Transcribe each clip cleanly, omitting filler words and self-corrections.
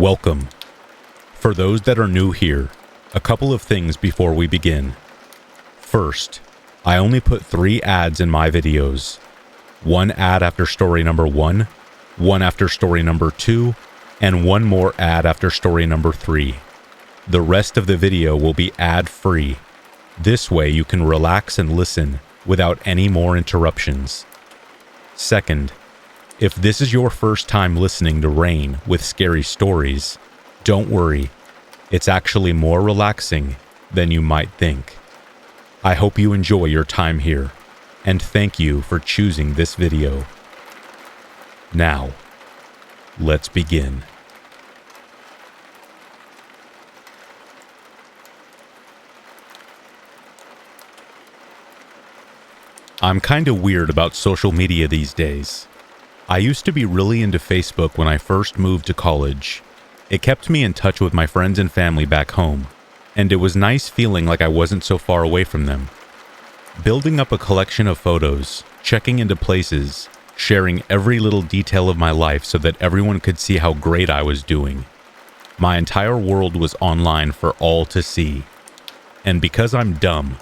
Welcome. For those that are new here, a couple of things before we begin. First, I only put 3 ads in my videos. 1 ad after story number 1, 1 after story number 2, and 1 more ad after story number 3. The rest of the video will be ad-free. This way you can relax and listen without any more interruptions. Second, if this is your first time listening to Rain with scary stories, don't worry, it's actually more relaxing than you might think. I hope you enjoy your time here, and thank you for choosing this video. Now, let's begin. I'm kinda weird about social media these days. I used to be really into Facebook when I first moved to college. It kept me in touch with my friends and family back home, and it was nice feeling like I wasn't so far away from them. Building up a collection of photos, checking into places, sharing every little detail of my life so that everyone could see how great I was doing. My entire world was online for all to see. And because I'm dumb,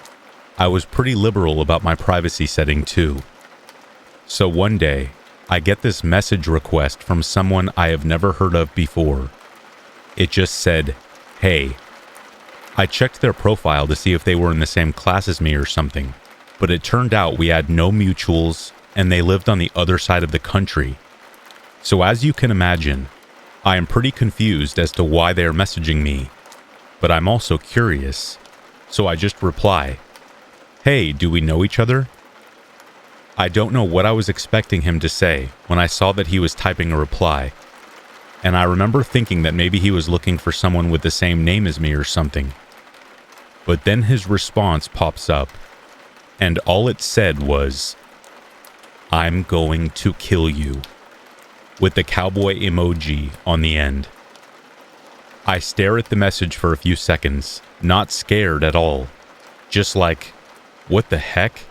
I was pretty liberal about my privacy setting too. So one day, I get this message request from someone I have never heard of before. It just said, "Hey." I checked their profile to see if they were in the same class as me or something, but it turned out we had no mutuals and they lived on the other side of the country. So as you can imagine, I am pretty confused as to why they are messaging me, but I'm also curious, so I just reply, "Hey, do we know each other?" I don't know what I was expecting him to say when I saw that he was typing a reply, and I remember thinking that maybe he was looking for someone with the same name as me or something. But then his response pops up, and all it said was, "I'm going to kill you," with the cowboy emoji on the end. I stare at the message for a few seconds, not scared at all, just like, what the heck?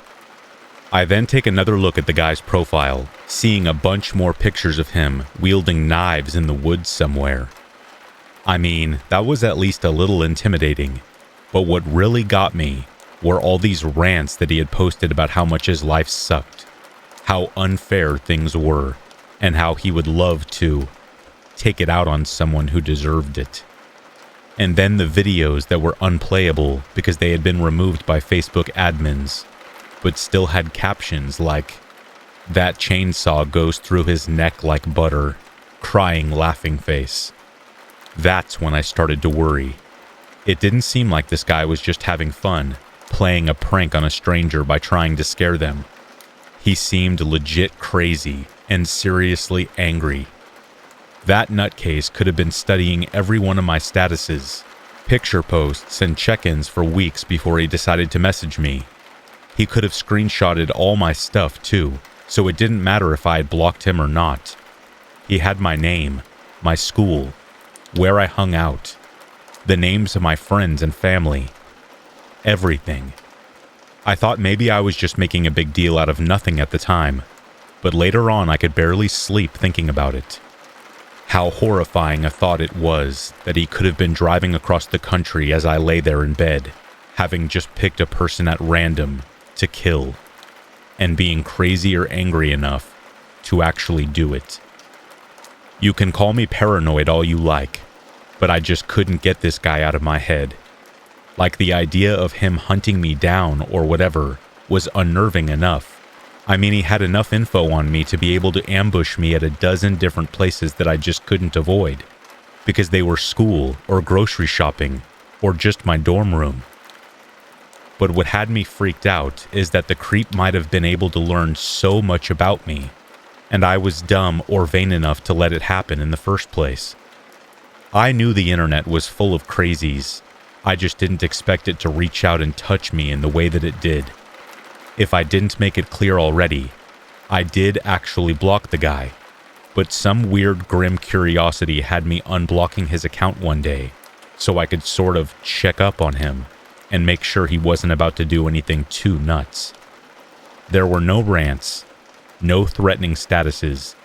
I then take another look at the guy's profile, seeing a bunch more pictures of him wielding knives in the woods somewhere. I mean, that was at least a little intimidating, but what really got me were all these rants that he had posted about how much his life sucked, how unfair things were, and how he would love to take it out on someone who deserved it. And then the videos that were unplayable because they had been removed by Facebook admins, but still had captions like, "That chainsaw goes through his neck like butter, crying laughing face." That's when I started to worry. It didn't seem like this guy was just having fun, playing a prank on a stranger by trying to scare them. He seemed legit crazy and seriously angry. That nutcase could have been studying every one of my statuses, picture posts, and check-ins for weeks before he decided to message me. He could have screenshotted all my stuff too, so it didn't matter if I had blocked him or not. He had my name, my school, where I hung out, the names of my friends and family, everything. I thought maybe I was just making a big deal out of nothing at the time, but later on I could barely sleep thinking about it. How horrifying a thought it was that he could have been driving across the country as I lay there in bed, having just picked a person at random to kill, and being crazy or angry enough to actually do it. You can call me paranoid all you like, but I just couldn't get this guy out of my head. Like the idea of him hunting me down or whatever was unnerving enough. I mean, he had enough info on me to be able to ambush me at a dozen different places that I just couldn't avoid, because they were school or grocery shopping or just my dorm room. But what had me freaked out is that the creep might have been able to learn so much about me, and I was dumb or vain enough to let it happen in the first place. I knew the internet was full of crazies. I just didn't expect it to reach out and touch me in the way that it did. If I didn't make it clear already, I did actually block the guy, but some weird grim curiosity had me unblocking his account one day, so I could sort of check up on him and make sure he wasn't about to do anything too nuts. There were no rants, no threatening statuses,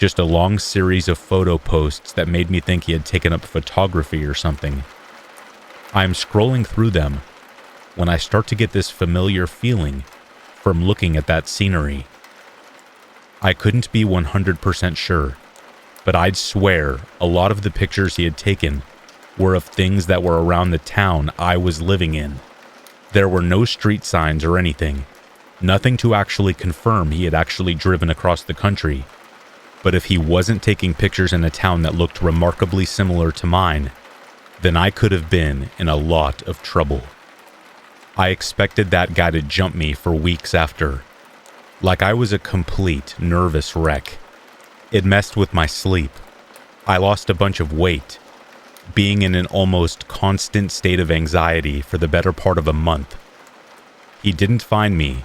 Just a long series of photo posts that made me think he had taken up photography or something. I'm scrolling through them when I start to get this familiar feeling from looking at that scenery. I couldn't be 100% sure, but I'd swear a lot of the pictures he had taken were of things that were around the town I was living in. There were no street signs or anything, nothing to actually confirm he had actually driven across the country. But if he wasn't taking pictures in a town that looked remarkably similar to mine, then I could have been in a lot of trouble. I expected that guy to jump me for weeks after, like I was a complete nervous wreck. It messed with my sleep. I lost a bunch of weight, being in an almost constant state of anxiety for the better part of a month. He didn't find me.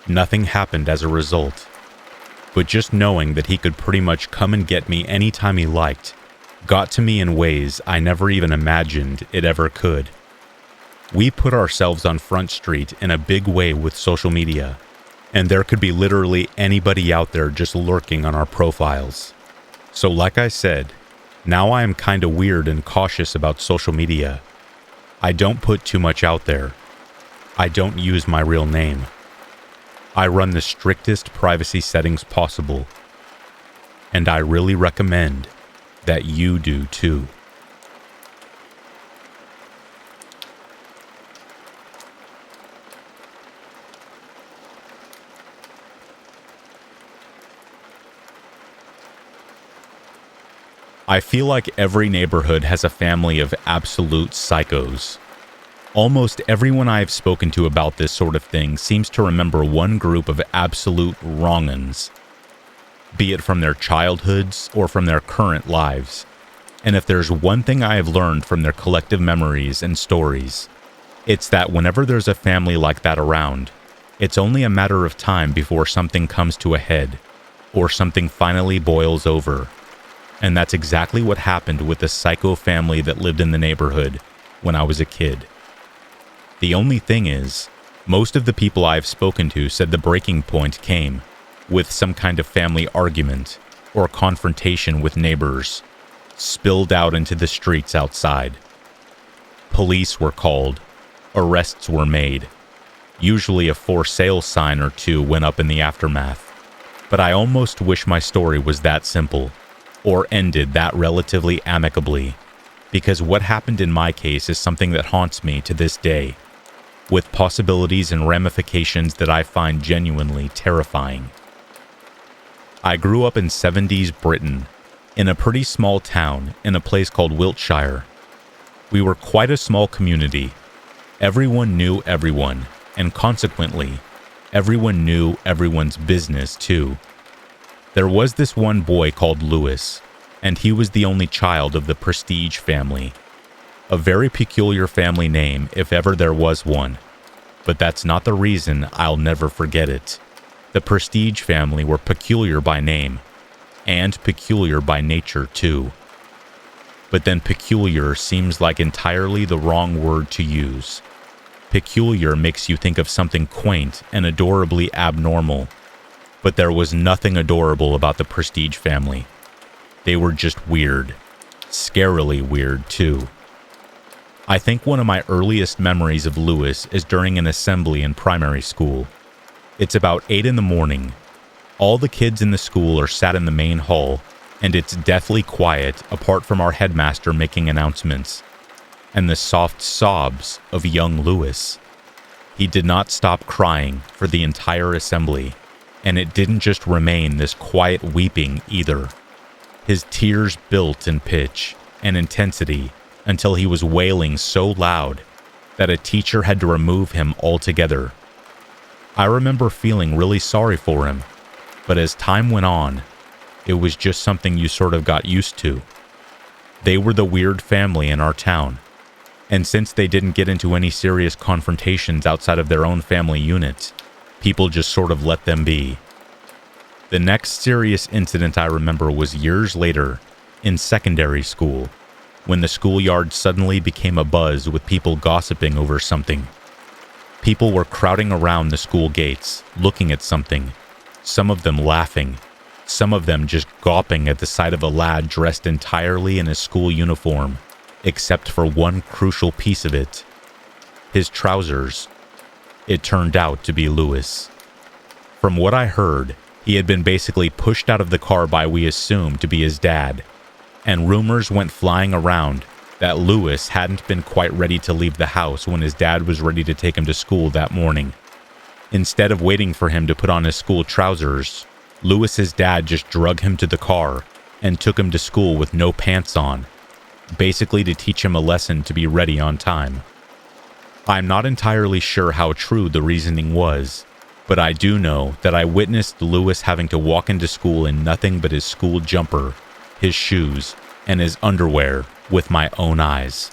Nothing happened as a result. But just knowing that he could pretty much come and get me anytime he liked got to me in ways I never even imagined it ever could. We put ourselves on Front Street in a big way with social media, and there could be literally anybody out there just lurking on our profiles. So like I said, now I am kinda weird and cautious about social media. I don't put too much out there. I don't use my real name. I run the strictest privacy settings possible, and I really recommend that you do too. I feel like every neighborhood has a family of absolute psychos. Almost everyone I have spoken to about this sort of thing seems to remember one group of absolute wrong-uns, be it from their childhoods or from their current lives. And if there's one thing I have learned from their collective memories and stories, it's that whenever there's a family like that around, it's only a matter of time before something comes to a head, or something finally boils over. And that's exactly what happened with the psycho family that lived in the neighborhood when I was a kid. The only thing is, most of the people I've spoken to said the breaking point came with some kind of family argument or confrontation with neighbors, spilled out into the streets outside. Police were called, arrests were made. Usually a for sale sign or two went up in the aftermath. But I almost wish my story was that simple, or ended that relatively amicably, because what happened in my case is something that haunts me to this day, with possibilities and ramifications that I find genuinely terrifying. I grew up in 70s Britain, in a pretty small town in a place called Wiltshire. We were quite a small community. Everyone knew everyone, and consequently, everyone knew everyone's business too. There was this one boy called Lewis, and he was the only child of the Prestige family. A very peculiar family name if ever there was one, but that's not the reason I'll never forget it. The Prestige family were peculiar by name, and peculiar by nature too. But then peculiar seems like entirely the wrong word to use. Peculiar makes you think of something quaint and adorably abnormal, but there was nothing adorable about the Prestige family. They were just weird, scarily weird too. I think one of my earliest memories of Lewis is during an assembly in primary school. It's about 8 in the morning. All the kids in the school are sat in the main hall, and it's deathly quiet apart from our headmaster making announcements, and the soft sobs of young Lewis. He did not stop crying for the entire assembly, and it didn't just remain this quiet weeping either. His tears built in pitch and intensity until he was wailing so loud that a teacher had to remove him altogether. I remember feeling really sorry for him, but as time went on, it was just something you sort of got used to. They were the weird family in our town, and since they didn't get into any serious confrontations outside of their own family unit, people just sort of let them be. The next serious incident I remember was years later, in secondary school, when the schoolyard suddenly became abuzz with people gossiping over something. People were crowding around the school gates, looking at something, some of them laughing, some of them just gawping at the sight of a lad dressed entirely in his school uniform, except for one crucial piece of it: his trousers. It turned out to be Lewis. From what I heard, he had been basically pushed out of the car by we assumed to be his dad, and rumors went flying around that Lewis hadn't been quite ready to leave the house when his dad was ready to take him to school that morning. Instead of waiting for him to put on his school trousers, Lewis's dad just drug him to the car and took him to school with no pants on, basically to teach him a lesson to be ready on time. I'm not entirely sure how true the reasoning was, but I do know that I witnessed Lewis having to walk into school in nothing but his school jumper, his shoes, and his underwear with my own eyes.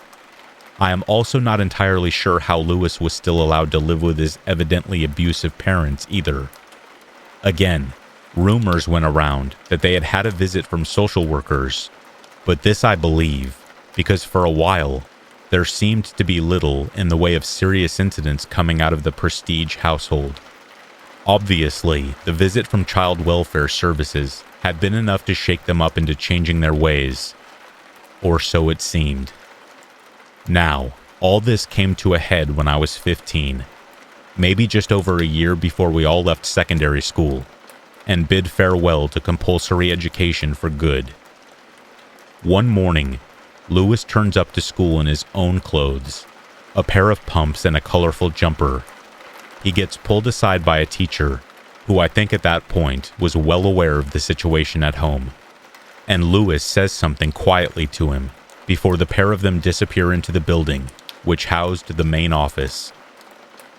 I am also not entirely sure how Lewis was still allowed to live with his evidently abusive parents either. Again, rumors went around that they had had a visit from social workers, but this I believe because for a while, there seemed to be little in the way of serious incidents coming out of the Prestige household. Obviously, the visit from Child Welfare Services had been enough to shake them up into changing their ways, or so it seemed. Now, all this came to a head when I was 15, maybe just over a year before we all left secondary school, and bid farewell to compulsory education for good. One morning, Lewis turns up to school in his own clothes, a pair of pumps and a colorful jumper. He gets pulled aside by a teacher, who I think at that point was well aware of the situation at home, and Lewis says something quietly to him before the pair of them disappear into the building, which housed the main office.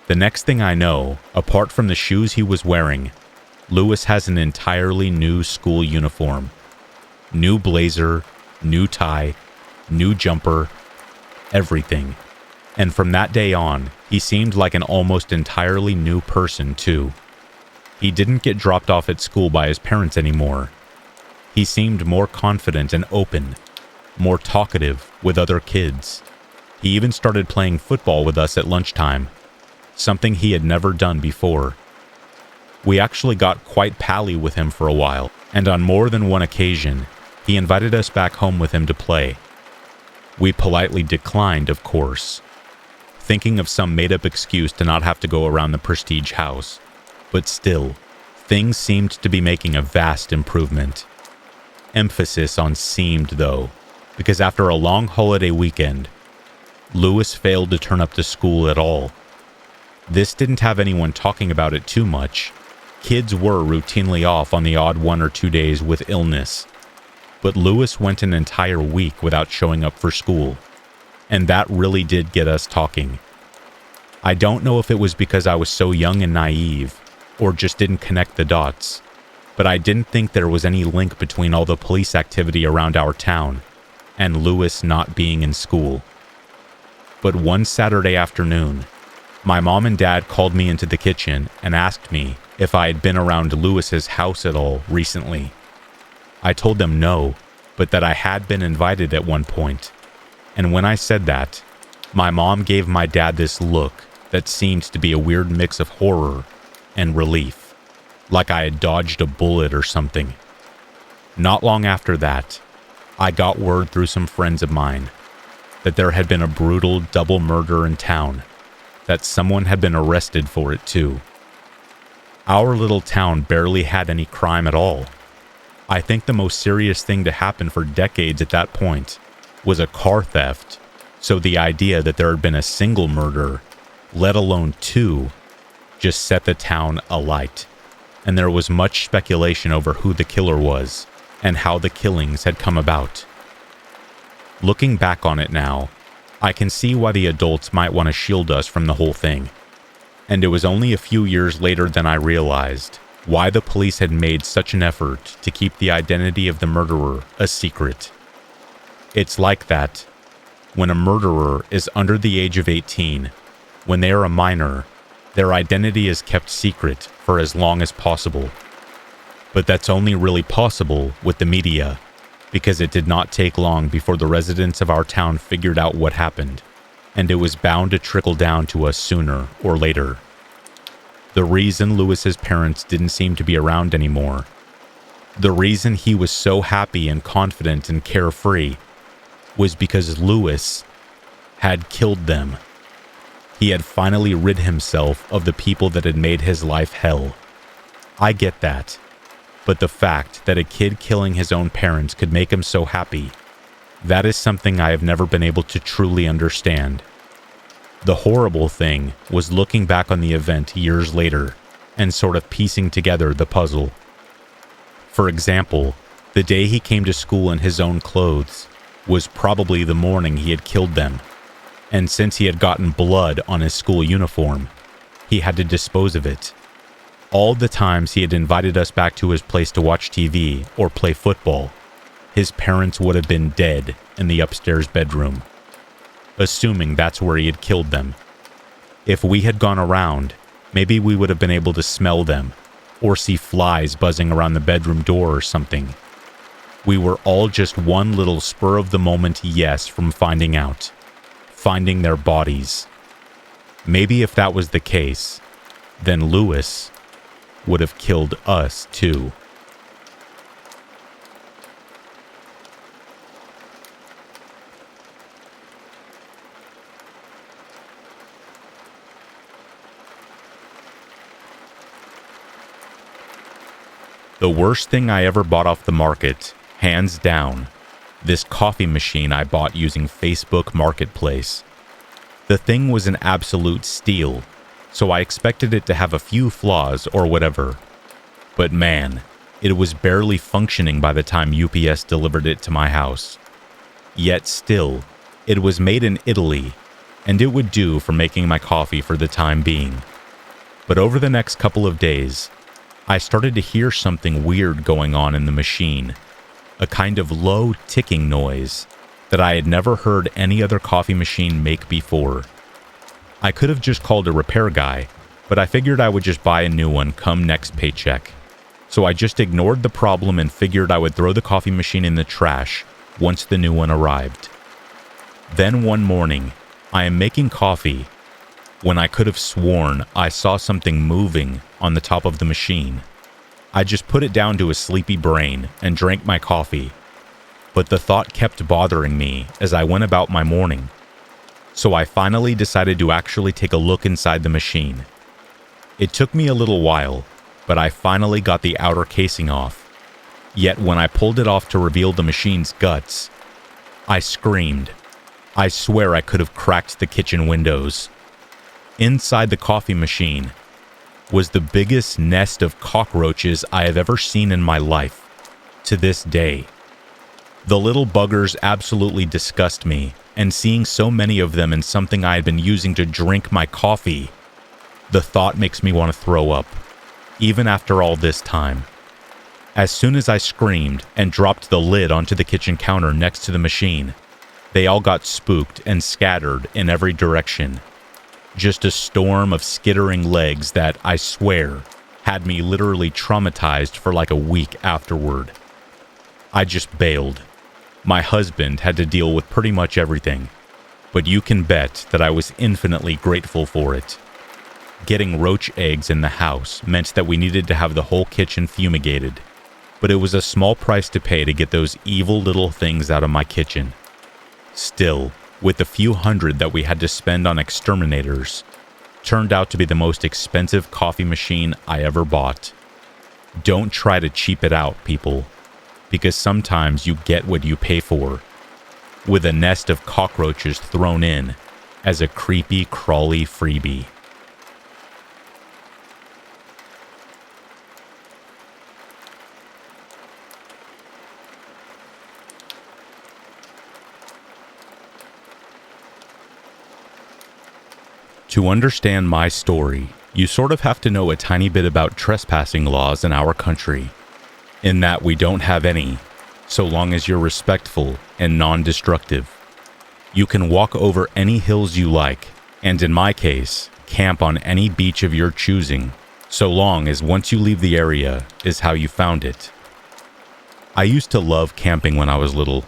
The next thing I know, apart from the shoes he was wearing, Lewis has an entirely new school uniform. New blazer, new tie, new jumper, everything. And from that day on, he seemed like an almost entirely new person too. He didn't get dropped off at school by his parents anymore. He seemed more confident and open, more talkative with other kids. He even started playing football with us at lunchtime, something he had never done before. We actually got quite pally with him for a while, and on more than one occasion, he invited us back home with him to play. We politely declined, of course, thinking of some made-up excuse to not have to go around the Prestige house. But still, things seemed to be making a vast improvement. Emphasis on seemed, though, because after a long holiday weekend, Lewis failed to turn up to school at all. This didn't have anyone talking about it too much. Kids were routinely off on the odd 1 or 2 days with illness, but Lewis went an entire week without showing up for school, and that really did get us talking. I don't know if it was because I was so young and naive, or just didn't connect the dots, but I didn't think there was any link between all the police activity around our town and Lewis not being in school. But one Saturday afternoon, my mom and dad called me into the kitchen and asked me if I had been around Lewis's house at all recently. I told them no, but that I had been invited at one point. And when I said that, my mom gave my dad this look that seemed to be a weird mix of horror and relief, like I had dodged a bullet or something. Not long after that, I got word through some friends of mine that there had been a brutal double murder in town, that someone had been arrested for it too. Our little town barely had any crime at all. I think the most serious thing to happen for decades at that point was a car theft, so the idea that there had been a single murder, let alone two, just set the town alight, and there was much speculation over who the killer was and how the killings had come about. Looking back on it now, I can see why the adults might want to shield us from the whole thing, and it was only a few years later than I realized why the police had made such an effort to keep the identity of the murderer a secret. It's like that. When a murderer is under the age of 18, when they are a minor, their identity is kept secret for as long as possible. But that's only really possible with the media, because it did not take long before the residents of our town figured out what happened, and it was bound to trickle down to us sooner or later. The reason Lewis's parents didn't seem to be around anymore, The reason he was so happy and confident and carefree was because Lewis had killed them. He had finally rid himself of the people that had made his life hell. I get that, but the fact that a kid killing his own parents could make him so happy, that is something I have never been able to truly understand. The horrible thing was looking back on the event years later and sort of piecing together the puzzle. For example, the day he came to school in his own clothes was probably the morning he had killed them, and since he had gotten blood on his school uniform, he had to dispose of it. All the times he had invited us back to his place to watch TV or play football, his parents would have been dead in the upstairs bedroom, assuming that's where he had killed them. If we had gone around, maybe we would have been able to smell them, or see flies buzzing around the bedroom door or something. We were all just one little spur of the moment yes from finding out. Finding their bodies. Maybe if that was the case, then Lewis would have killed us too. The worst thing I ever bought off the market, hands down, this coffee machine I bought using Facebook Marketplace. The thing was an absolute steal, so I expected it to have a few flaws or whatever. But man, it was barely functioning by the time UPS delivered it to my house. Yet still, it was made in Italy, and it would do for making my coffee for the time being. But over the next couple of days, I started to hear something weird going on in the machine, a kind of low ticking noise that I had never heard any other coffee machine make before. I could have just called a repair guy, but I figured I would just buy a new one come next paycheck. So I just ignored the problem and figured I would throw the coffee machine in the trash once the new one arrived. Then one morning, I am making coffee when I could have sworn I saw something moving on the top of the machine. I just put it down to a sleepy brain and drank my coffee, but the thought kept bothering me as I went about my morning. So I finally decided to actually take a look inside the machine. It took me a little while, but I finally got the outer casing off. Yet when I pulled it off to reveal the machine's guts, I screamed. I swear I could have cracked the kitchen windows. Inside the coffee machine was the biggest nest of cockroaches I have ever seen in my life, to this day. The little buggers absolutely disgust me, and seeing so many of them in something I had been using to drink my coffee, the thought makes me want to throw up, even after all this time. As soon as I screamed and dropped the lid onto the kitchen counter next to the machine, they all got spooked and scattered in every direction. Just a storm of skittering legs that, I swear, had me literally traumatized for like a week afterward. I just bailed. My husband had to deal with pretty much everything, but you can bet that I was infinitely grateful for it. Getting roach eggs in the house meant that we needed to have the whole kitchen fumigated, but it was a small price to pay to get those evil little things out of my kitchen. Still, with the few hundred that we had to spend on exterminators, turned out to be the most expensive coffee machine I ever bought. Don't try to cheap it out, people, because sometimes you get what you pay for, with a nest of cockroaches thrown in as a creepy, crawly freebie. To understand my story, you sort of have to know a tiny bit about trespassing laws in our country, in that we don't have any, so long as you're respectful and non-destructive. You can walk over any hills you like, and in my case, camp on any beach of your choosing, so long as once you leave the area is how you found it. I used to love camping when I was little.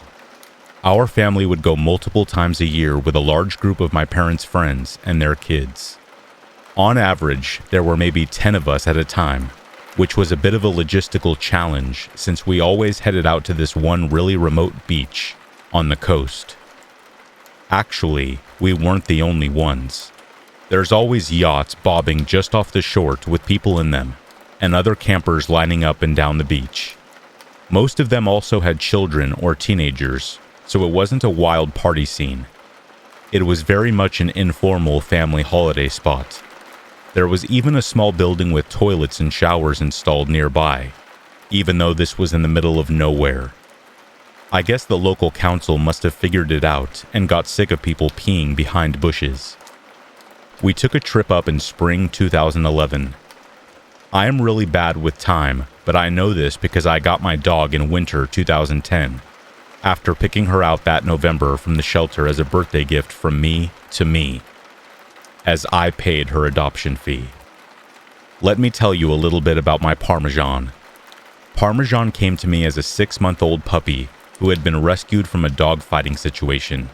Our family would go multiple times a year with a large group of my parents' friends and their kids. On average, there were maybe 10 of us at a time, which was a bit of a logistical challenge since we always headed out to this one really remote beach on the coast. Actually, we weren't the only ones. There's always yachts bobbing just off the shore with people in them, and other campers lining up and down the beach. Most of them also had children or teenagers, so it wasn't a wild party scene. It was very much an informal family holiday spot. There was even a small building with toilets and showers installed nearby, even though this was in the middle of nowhere. I guess the local council must have figured it out and got sick of people peeing behind bushes. We took a trip up in spring 2011. I am really bad with time, but I know this because I got my dog in winter 2010, after picking her out that November from the shelter as a birthday gift from me to me, as I paid her adoption fee. Let me tell you a little bit about my Parmesan. Parmesan came to me as a 6-month-old puppy who had been rescued from a dog-fighting situation.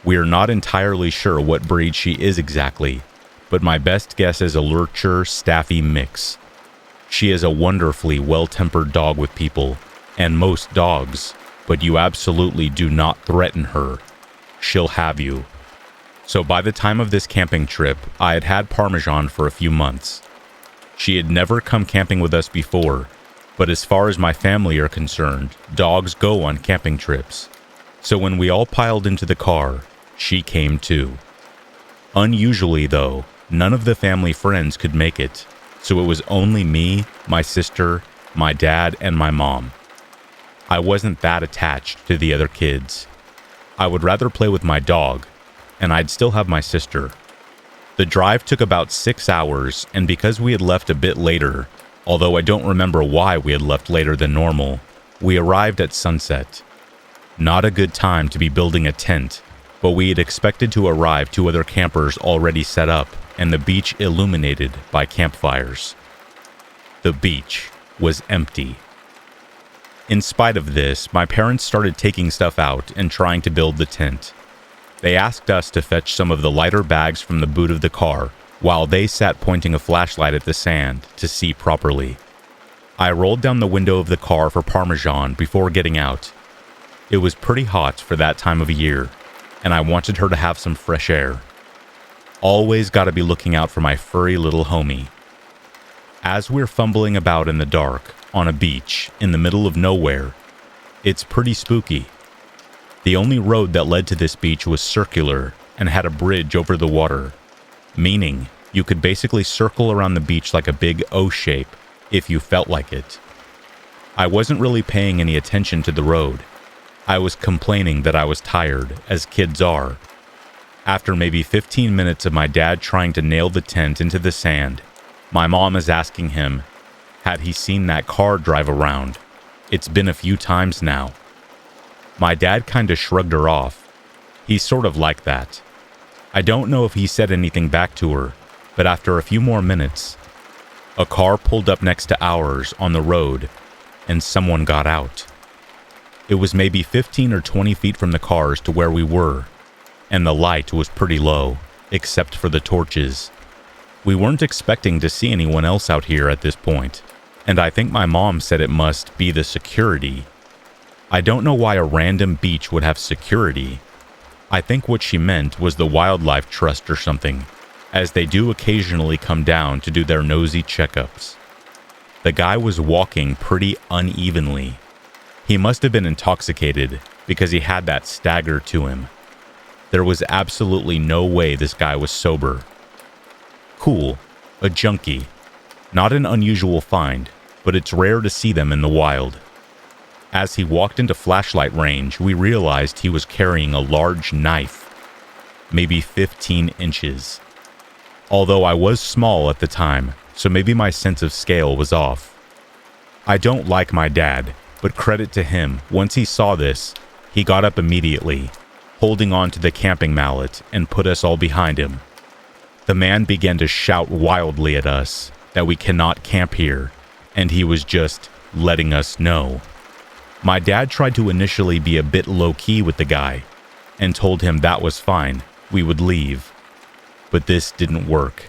We are not entirely sure what breed she is exactly, but my best guess is a lurcher staffy mix. She is a wonderfully well-tempered dog with people, and most dogs, but you absolutely do not threaten her. She'll have you. So by the time of this camping trip, I had had Parmesan for a few months. She had never come camping with us before, but as far as my family are concerned, dogs go on camping trips. So when we all piled into the car, she came too. Unusually though, none of the family friends could make it, so it was only me, my sister, my dad, and my mom. I wasn't that attached to the other kids. I would rather play with my dog, and I'd still have my sister. The drive took about 6 hours, and because we had left a bit later, although I don't remember why we had left later than normal, we arrived at sunset. Not a good time to be building a tent, but we had expected to arrive to other campers already set up and the beach illuminated by campfires. The beach was empty. In spite of this, my parents started taking stuff out and trying to build the tent. They asked us to fetch some of the lighter bags from the boot of the car, while they sat pointing a flashlight at the sand to see properly. I rolled down the window of the car for Parmesan before getting out. It was pretty hot for that time of year, and I wanted her to have some fresh air. Always gotta be looking out for my furry little homie. As we're fumbling about in the dark, on a beach, in the middle of nowhere, it's pretty spooky. The only road that led to this beach was circular and had a bridge over the water, meaning you could basically circle around the beach like a big O shape if you felt like it. I wasn't really paying any attention to the road. I was complaining that I was tired, as kids are. After maybe 15 minutes of my dad trying to nail the tent into the sand, my mom is asking him, had he seen that car drive around? It's been a few times now. My dad kinda shrugged her off. He's sort of like that. I don't know if he said anything back to her, but after a few more minutes, a car pulled up next to ours on the road, and someone got out. It was maybe 15 or 20 feet from the cars to where we were, and the light was pretty low, except for the torches. We weren't expecting to see anyone else out here at this point, and I think my mom said it must be the security. I don't know why a random beach would have security. I think what she meant was the Wildlife Trust or something, as they do occasionally come down to do their nosy checkups. The guy was walking pretty unevenly. He must have been intoxicated because he had that stagger to him. There was absolutely no way this guy was sober. Cool, a junkie. Not an unusual find, but it's rare to see them in the wild. As he walked into flashlight range, we realized he was carrying a large knife, maybe 15 inches. Although I was small at the time, so maybe my sense of scale was off. I don't like my dad, but credit to him, once he saw this, he got up immediately, holding on to the camping mallet, and put us all behind him. The man began to shout wildly at us that we cannot camp here, and he was just letting us know. My dad tried to initially be a bit low-key with the guy, and told him that was fine, we would leave. But this didn't work.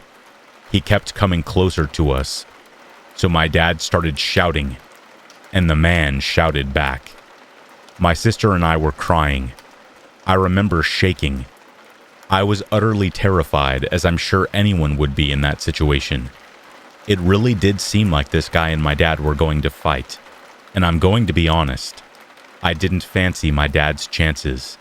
He kept coming closer to us. So my dad started shouting, and the man shouted back. My sister and I were crying. I remember shaking. I was utterly terrified, as I'm sure anyone would be in that situation. It really did seem like this guy and my dad were going to fight, and I'm going to be honest, I didn't fancy my dad's chances.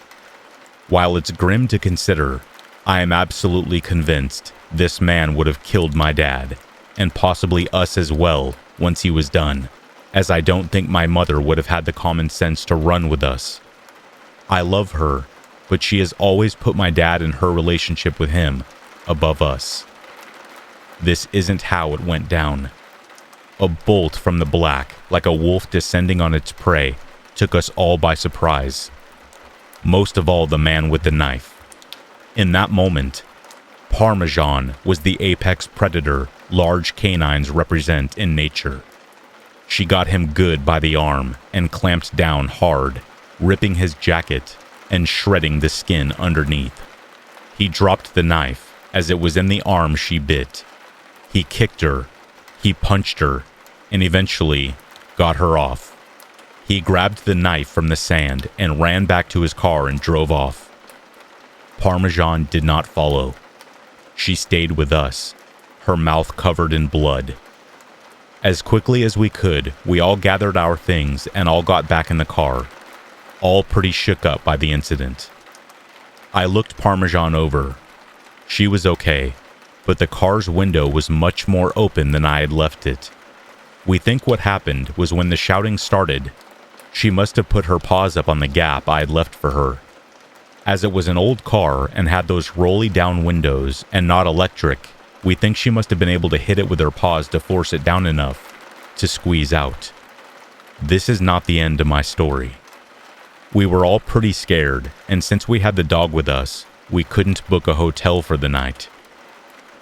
While it's grim to consider, I am absolutely convinced this man would have killed my dad, and possibly us as well, once he was done, as I don't think my mother would have had the common sense to run with us. I love her, but she has always put my dad and her relationship with him above us. This isn't how it went down. A bolt from the black, like a wolf descending on its prey, took us all by surprise. Most of all, the man with the knife. In that moment, Parmesan was the apex predator large canines represent in nature. She got him good by the arm and clamped down hard, ripping his jacket and shredding the skin underneath. He dropped the knife as it was in the arm she bit. He kicked her, he punched her, and eventually got her off. He grabbed the knife from the sand and ran back to his car and drove off. Parmesan did not follow. She stayed with us, her mouth covered in blood. As quickly as we could, we all gathered our things and all got back in the car, all pretty shook up by the incident. I looked Parmesan over. She was okay, but the car's window was much more open than I had left it. We think what happened was when the shouting started, she must have put her paws up on the gap I had left for her. As it was an old car and had those rolly down windows and not electric, we think she must have been able to hit it with her paws to force it down enough to squeeze out. This is not the end of my story. We were all pretty scared, and since we had the dog with us, we couldn't book a hotel for the night.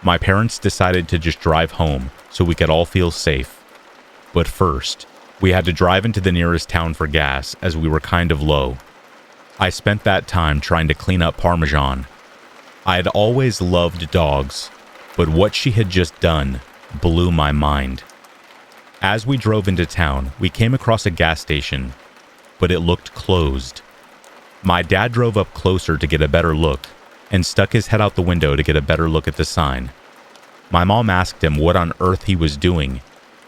My parents decided to just drive home so we could all feel safe. But first, we had to drive into the nearest town for gas as we were kind of low. I spent that time trying to clean up Parmesan. I had always loved dogs, but what she had just done blew my mind. As we drove into town, we came across a gas station, but it looked closed. My dad drove up closer to get a better look and stuck his head out the window to get a better look at the sign. My mom asked him what on earth he was doing,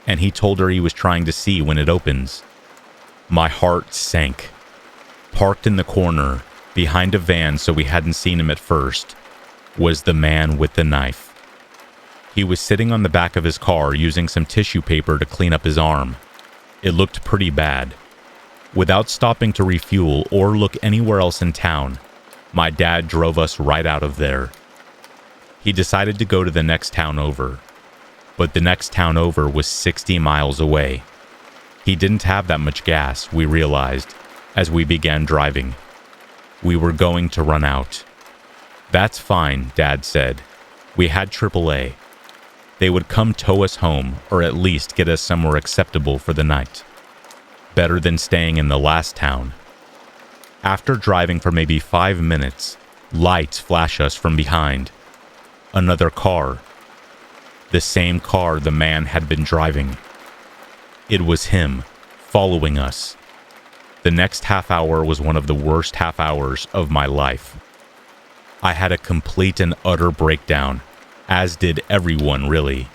and he told her he was trying to see when it opens. My heart sank. Parked in the corner, behind a van so we hadn't seen him at first, was the man with the knife. He was sitting on the back of his car using some tissue paper to clean up his arm. It looked pretty bad. Without stopping to refuel or look anywhere else in town, my dad drove us right out of there. He decided to go to the next town over, but the next town over was 60 miles away. He didn't have that much gas, we realized, as we began driving. We were going to run out. That's fine, Dad said. We had AAA. They would come tow us home, or at least get us somewhere acceptable for the night. Better than staying in the last town. After driving for maybe 5 minutes, lights flash us from behind. Another car. The same car the man had been driving. It was him, following us. The next half hour was one of the worst half hours of my life. I had a complete and utter breakdown, as did everyone really.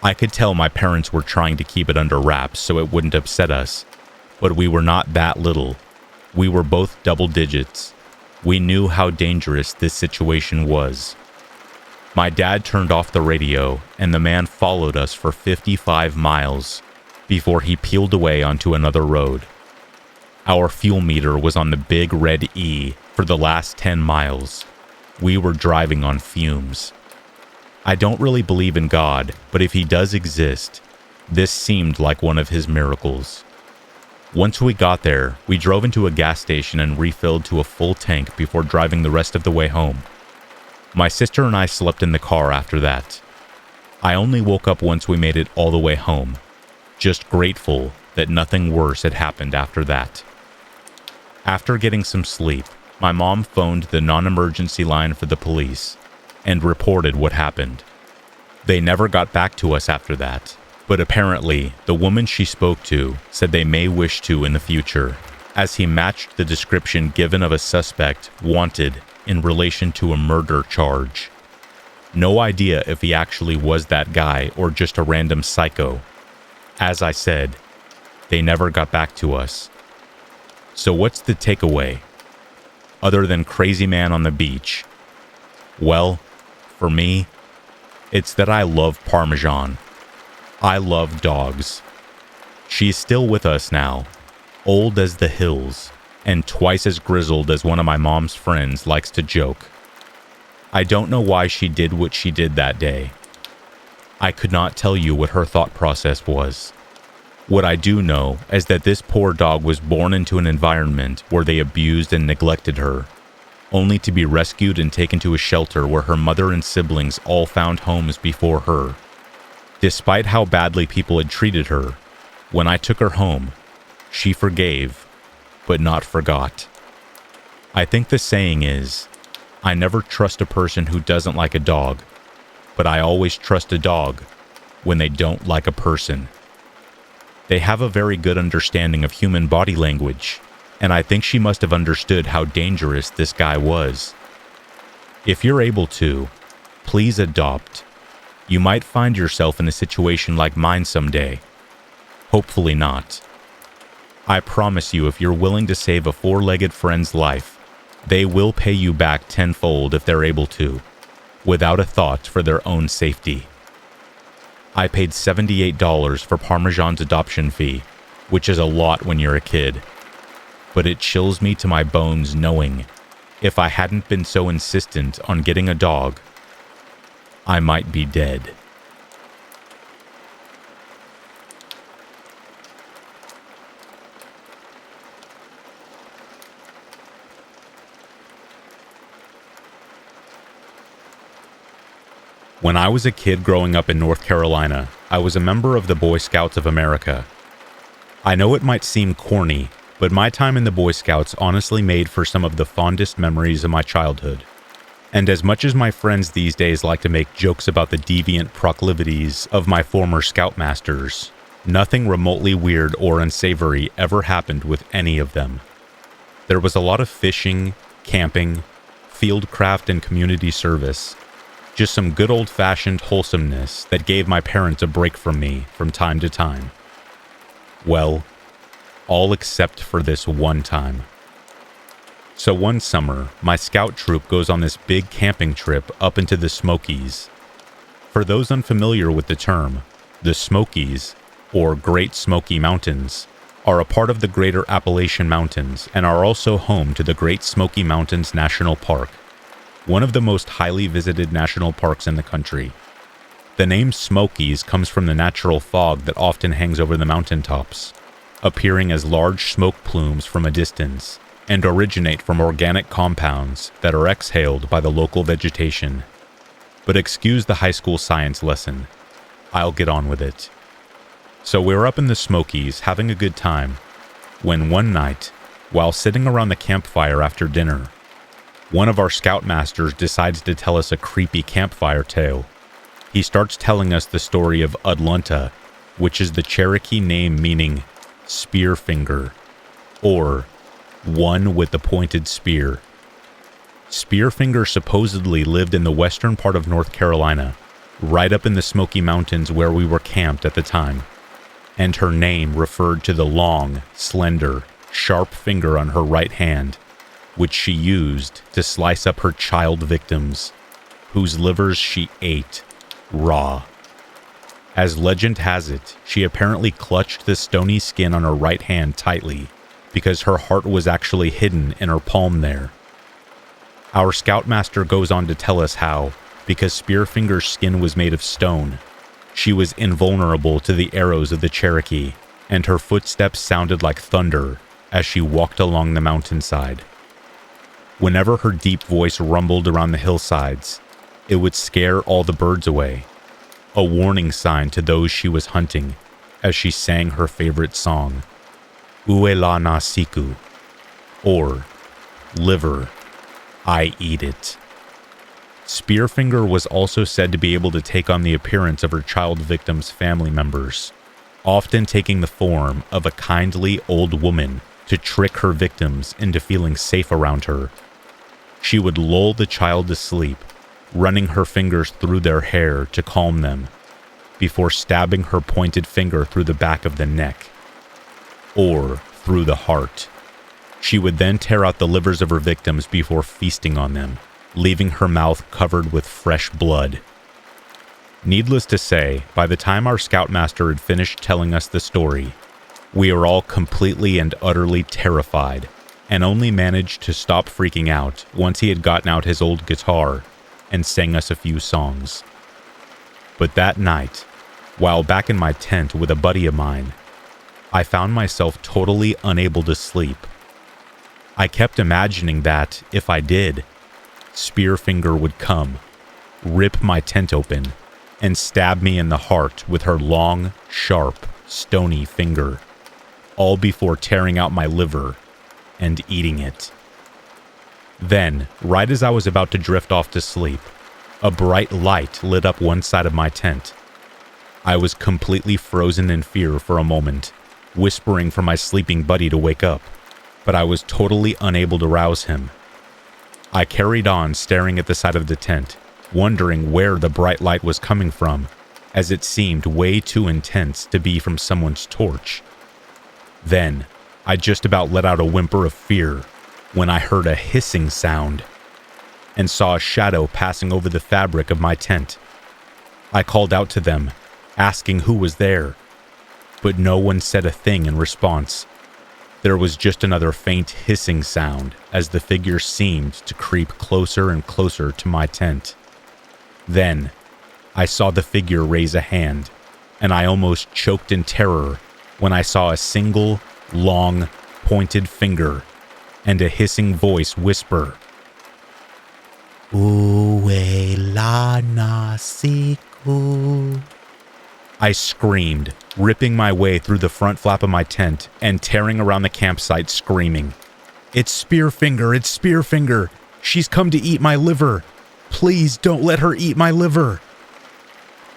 I could tell my parents were trying to keep it under wraps so it wouldn't upset us, but we were not that little. We were both double digits. We knew how dangerous this situation was. My dad turned off the radio, and the man followed us for 55 miles before he peeled away onto another road. Our fuel meter was on the big red E for the last 10 miles. We were driving on fumes. I don't really believe in God, but if he does exist, this seemed like one of his miracles. Once we got there, we drove into a gas station and refilled to a full tank before driving the rest of the way home. My sister and I slept in the car after that. I only woke up once we made it all the way home, just grateful that nothing worse had happened after that. After getting some sleep, my mom phoned the non-emergency line for the police and reported what happened. They never got back to us after that, But apparently, the woman she spoke to said they may wish to in the future, as he matched the description given of a suspect wanted in relation to a murder charge. No idea if he actually was that guy or just a random psycho. As I said, they never got back to us. So what's the takeaway? Other than crazy man on the beach? Well, for me, it's that I love Parmesan. I love dogs. She's still with us now, old as the hills, and twice as grizzled as one of my mom's friends likes to joke. I don't know why she did what she did that day. I could not tell you what her thought process was. What I do know is that this poor dog was born into an environment where they abused and neglected her, only to be rescued and taken to a shelter where her mother and siblings all found homes before her. Despite how badly people had treated her, when I took her home, she forgave, but not forgot. I think the saying is, I never trust a person who doesn't like a dog, but I always trust a dog when they don't like a person. They have a very good understanding of human body language, and I think she must have understood how dangerous this guy was. If you're able to, please adopt. You might find yourself in a situation like mine someday. Hopefully not. I promise you, if you're willing to save a four-legged friend's life, they will pay you back tenfold if they're able to, without a thought for their own safety. I paid $78 for Parmesan's adoption fee, which is a lot when you're a kid. But it chills me to my bones knowing, if I hadn't been so insistent on getting a dog, I might be dead. When I was a kid growing up in North Carolina, I was a member of the Boy Scouts of America. I know it might seem corny, but my time in the Boy Scouts honestly made for some of the fondest memories of my childhood. And as much as my friends these days like to make jokes about the deviant proclivities of my former scoutmasters, nothing remotely weird or unsavory ever happened with any of them. There was a lot of fishing, camping, fieldcraft, and community service. Just some good old-fashioned wholesomeness that gave my parents a break from me from time to time. Well, all except for this one time. So one summer, my scout troop goes on this big camping trip up into the Smokies. For those unfamiliar with the term, the Smokies, or Great Smoky Mountains, are a part of the Greater Appalachian Mountains and are also home to the Great Smoky Mountains National Park, one of the most highly visited national parks in the country. The name Smokies comes from the natural fog that often hangs over the mountaintops, appearing as large smoke plumes from a distance, and originate from organic compounds that are exhaled by the local vegetation. But excuse the high school science lesson. I'll get on with it. So we're up in the Smokies having a good time, when one night, while sitting around the campfire after dinner, one of our scoutmasters decides to tell us a creepy campfire tale. He starts telling us the story of Udlunta, which is the Cherokee name meaning spear finger, or one with the pointed spear. Spearfinger supposedly lived in the western part of North Carolina, right up in the Smoky Mountains where we were camped at the time, and her name referred to the long, slender, sharp finger on her right hand, which she used to slice up her child victims, whose livers she ate raw. As legend has it, she apparently clutched the stony skin on her right hand tightly, because her heart was actually hidden in her palm there. Our scoutmaster goes on to tell us how, because Spearfinger's skin was made of stone, she was invulnerable to the arrows of the Cherokee, and her footsteps sounded like thunder as she walked along the mountainside. Whenever her deep voice rumbled around the hillsides, it would scare all the birds away, a warning sign to those she was hunting, as she sang her favorite song, Ue la na siku, or Liver, I Eat It. Spearfinger was also said to be able to take on the appearance of her child victims' family members, often taking the form of a kindly old woman to trick her victims into feeling safe around her. She would lull the child to sleep, running her fingers through their hair to calm them, before stabbing her pointed finger through the back of the neck, or through the heart. She would then tear out the livers of her victims before feasting on them, leaving her mouth covered with fresh blood. Needless to say, by the time our scoutmaster had finished telling us the story, we were all completely and utterly terrified, and only managed to stop freaking out once he had gotten out his old guitar and sang us a few songs. But that night, while back in my tent with a buddy of mine, I found myself totally unable to sleep. I kept imagining that, if I did, Spearfinger would come, rip my tent open, and stab me in the heart with her long, sharp, stony finger, all before tearing out my liver and eating it. Then, right as I was about to drift off to sleep, a bright light lit up one side of my tent. I was completely frozen in fear for a moment, whispering for my sleeping buddy to wake up, but I was totally unable to rouse him. I carried on staring at the side of the tent, wondering where the bright light was coming from, as it seemed way too intense to be from someone's torch. Then, I just about let out a whimper of fear when I heard a hissing sound and saw a shadow passing over the fabric of my tent. I called out to them, asking who was there, but no one said a thing in response. There was just another faint hissing sound as the figure seemed to creep closer and closer to my tent. Then, I saw the figure raise a hand, and I almost choked in terror when I saw a single, long, pointed finger and a hissing voice whisper, "Uwe lana siku." I screamed, ripping my way through the front flap of my tent and tearing around the campsite screaming, "It's Spearfinger! It's Spearfinger! She's come to eat my liver! Please don't let her eat my liver!"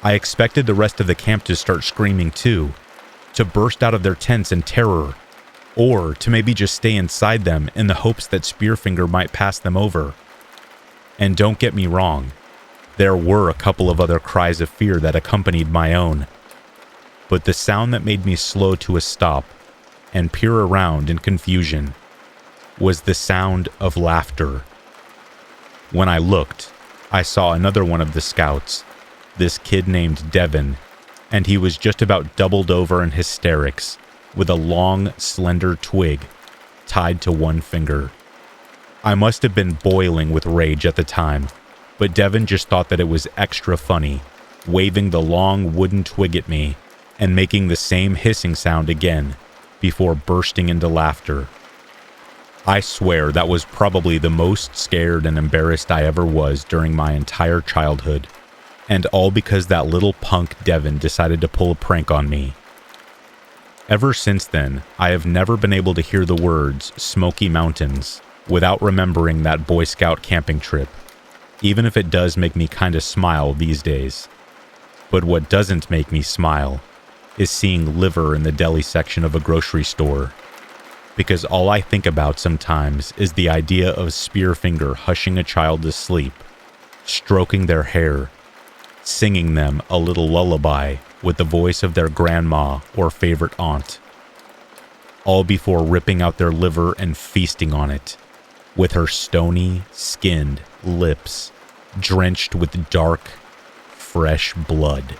I expected the rest of the camp to start screaming too, to burst out of their tents in terror, or to maybe just stay inside them in the hopes that Spearfinger might pass them over. And don't get me wrong, there were a couple of other cries of fear that accompanied my own. But the sound that made me slow to a stop and peer around in confusion was the sound of laughter. When I looked, I saw another one of the scouts, this kid named Devin, and he was just about doubled over in hysterics, with a long, slender twig tied to one finger. I must have been boiling with rage at the time, but Devin just thought that it was extra funny, waving the long wooden twig at me and making the same hissing sound again before bursting into laughter. I swear that was probably the most scared and embarrassed I ever was during my entire childhood, and all because that little punk Devin decided to pull a prank on me. Ever since then, I have never been able to hear the words Smoky Mountains without remembering that Boy Scout camping trip, even if it does make me kinda smile these days. But what doesn't make me smile is seeing liver in the deli section of a grocery store, because all I think about sometimes is the idea of Spearfinger hushing a child to sleep, stroking their hair, singing them a little lullaby with the voice of their grandma or favorite aunt, all before ripping out their liver and feasting on it, with her stony, skinned lips drenched with dark, fresh blood.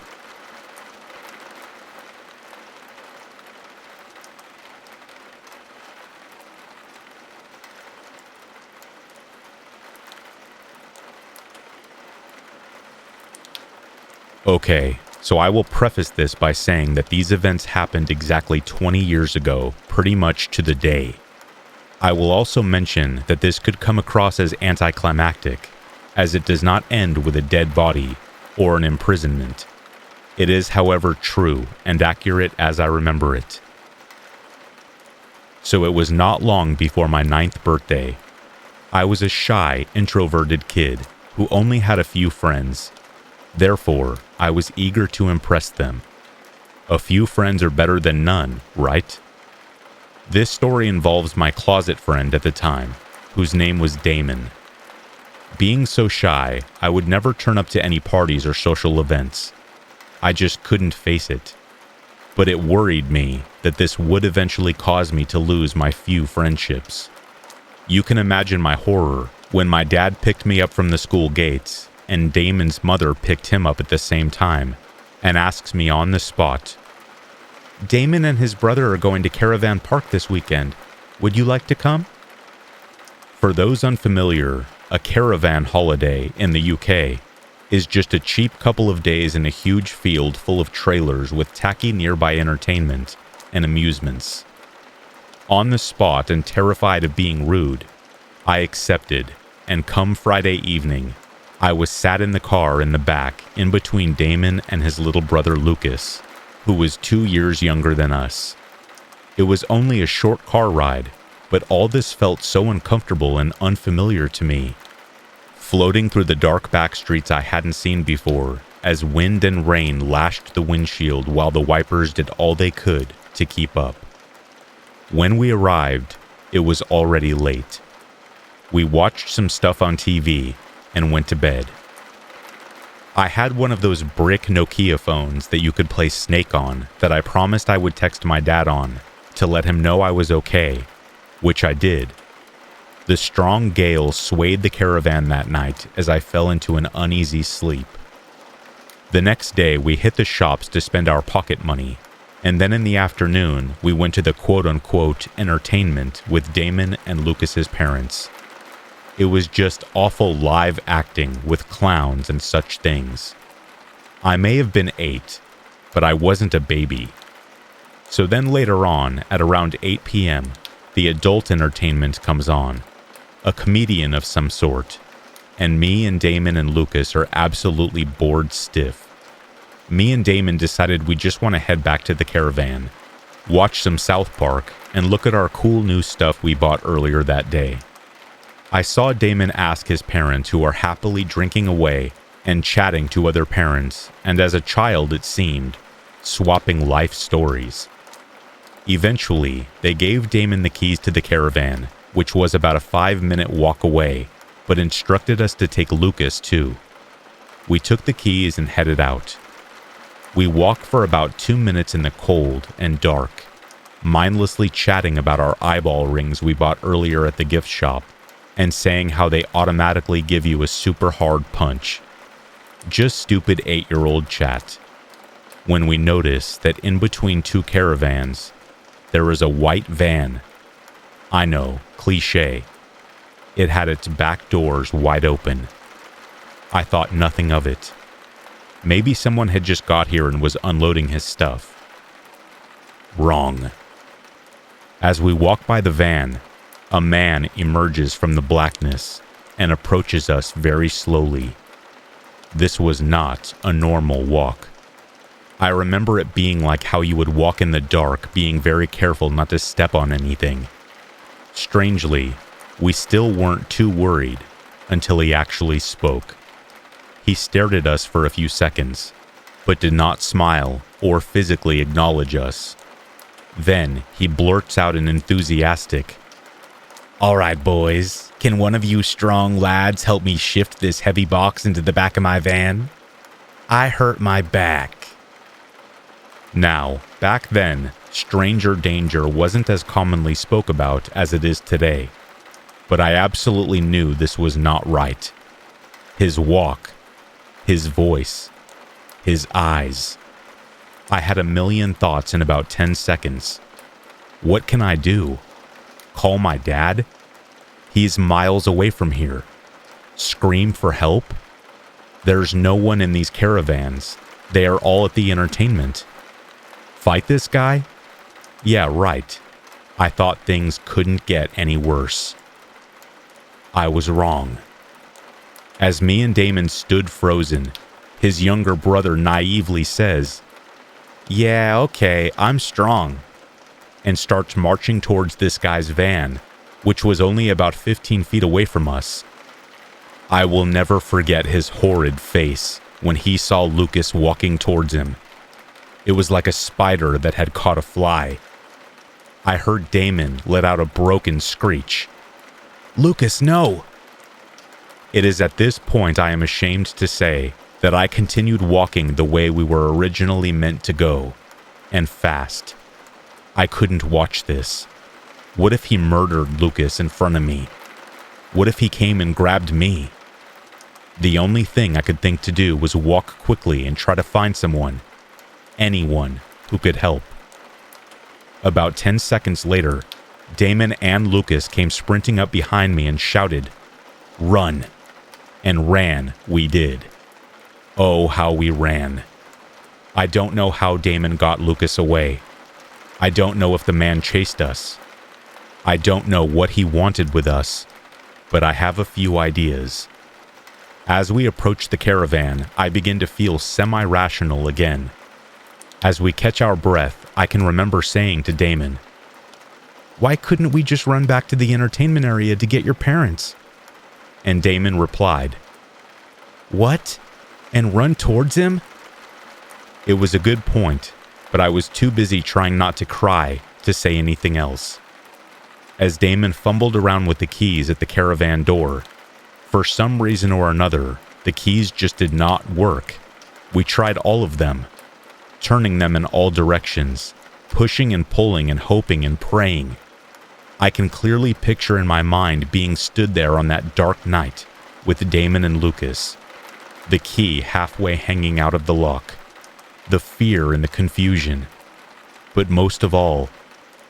Okay, so I will preface this by saying that these events happened exactly 20 years ago, pretty much to the day. I will also mention that this could come across as anticlimactic, as it does not end with a dead body or an imprisonment. It is, however, true and accurate as I remember it. So it was not long before my 9th birthday. I was a shy, introverted kid who only had a few friends. Therefore, I was eager to impress them. A few friends are better than none, right? This story involves my closet friend at the time, whose name was Damon. Being so shy, I would never turn up to any parties or social events. I just couldn't face it. But it worried me that this would eventually cause me to lose my few friendships. You can imagine my horror when my dad picked me up from the school gates and Damon's mother picked him up at the same time and asks me on the spot, "Damon and his brother are going to Caravan Park this weekend. Would you like to come?" For those unfamiliar, a caravan holiday in the UK is just a cheap couple of days in a huge field full of trailers with tacky nearby entertainment and amusements. On the spot and terrified of being rude, I accepted, and come Friday evening, I was sat in the car in the back in between Damon and his little brother Lucas, who was 2 years younger than us. It was only a short car ride, but all this felt so uncomfortable and unfamiliar to me. Floating through the dark back streets I hadn't seen before, as wind and rain lashed the windshield while the wipers did all they could to keep up. When we arrived, it was already late. We watched some stuff on TV and went to bed. I had one of those brick Nokia phones that you could play Snake on that I promised I would text my dad on to let him know I was okay, which I did. The strong gale swayed the caravan that night as I fell into an uneasy sleep. The next day, we hit the shops to spend our pocket money, and then in the afternoon, we went to the quote-unquote entertainment with Damon and Lucas's parents. It was just awful live acting with clowns and such things. I may have been 8, but I wasn't a baby. So then later on, at around 8 p.m., the adult entertainment comes on. A comedian of some sort, and me and Damon and Lucas are absolutely bored stiff. Me and Damon decided we just want to head back to the caravan, watch some South Park, and look at our cool new stuff we bought earlier that day. I saw Damon ask his parents, who are happily drinking away and chatting to other parents, and as a child it seemed, swapping life stories. Eventually, they gave Damon the keys to the caravan, which was about a 5-minute walk away, but instructed us to take Lucas too. We took the keys and headed out. We walked for about 2 minutes in the cold and dark, mindlessly chatting about our eyeball rings we bought earlier at the gift shop, and saying how they automatically give you a super hard punch. Just stupid 8-year-old chat. When we noticed that in between two caravans, there was a white van. I know, cliché. It had its back doors wide open. I thought nothing of it. Maybe someone had just got here and was unloading his stuff. Wrong. As we walk by the van, a man emerges from the blackness and approaches us very slowly. This was not a normal walk. I remember it being like how you would walk in the dark, being very careful not to step on anything. Strangely, we still weren't too worried until he actually spoke. He stared at us for a few seconds, but did not smile or physically acknowledge us. Then he blurts out an enthusiastic, "All right, boys, can one of you strong lads help me shift this heavy box into the back of my van? I hurt my back." Now, back then, stranger danger wasn't as commonly spoke about as it is today, but I absolutely knew this was not right. His walk, his voice, his eyes. I had a million thoughts in about 10 seconds. What can I do? Call my dad? He's miles away from here. Scream for help? There's no one in these caravans. They are all at the entertainment. Fight this guy? Yeah, right. I thought things couldn't get any worse. I was wrong. As me and Damon stood frozen, his younger brother naively says, "Yeah, okay, I'm strong," and starts marching towards this guy's van, which was only about 15 feet away from us. I will never forget his horrid face when he saw Lucas walking towards him. It was like a spider that had caught a fly. I heard Damon let out a broken screech. "Lucas, no!" It is at this point I am ashamed to say that I continued walking the way we were originally meant to go, and fast. I couldn't watch this. What if he murdered Lucas in front of me? What if he came and grabbed me? The only thing I could think to do was walk quickly and try to find someone, anyone who could help. About 10 seconds later, Damon and Lucas came sprinting up behind me and shouted, "Run!" And ran we did. Oh, how we ran. I don't know how Damon got Lucas away. I don't know if the man chased us. I don't know what he wanted with us, but I have a few ideas. As we approach the caravan, I begin to feel semi-rational again. As we catch our breath, I can remember saying to Damon, "Why couldn't we just run back to the entertainment area to get your parents?" And Damon replied, "What? And run towards him?" It was a good point, but I was too busy trying not to cry to say anything else. As Damon fumbled around with the keys at the caravan door, for some reason or another, the keys just did not work. We tried all of them, turning them in all directions, pushing and pulling and hoping and praying. I can clearly picture in my mind being stood there on that dark night with Damon and Lucas, the key halfway hanging out of the lock, the fear and the confusion. But most of all,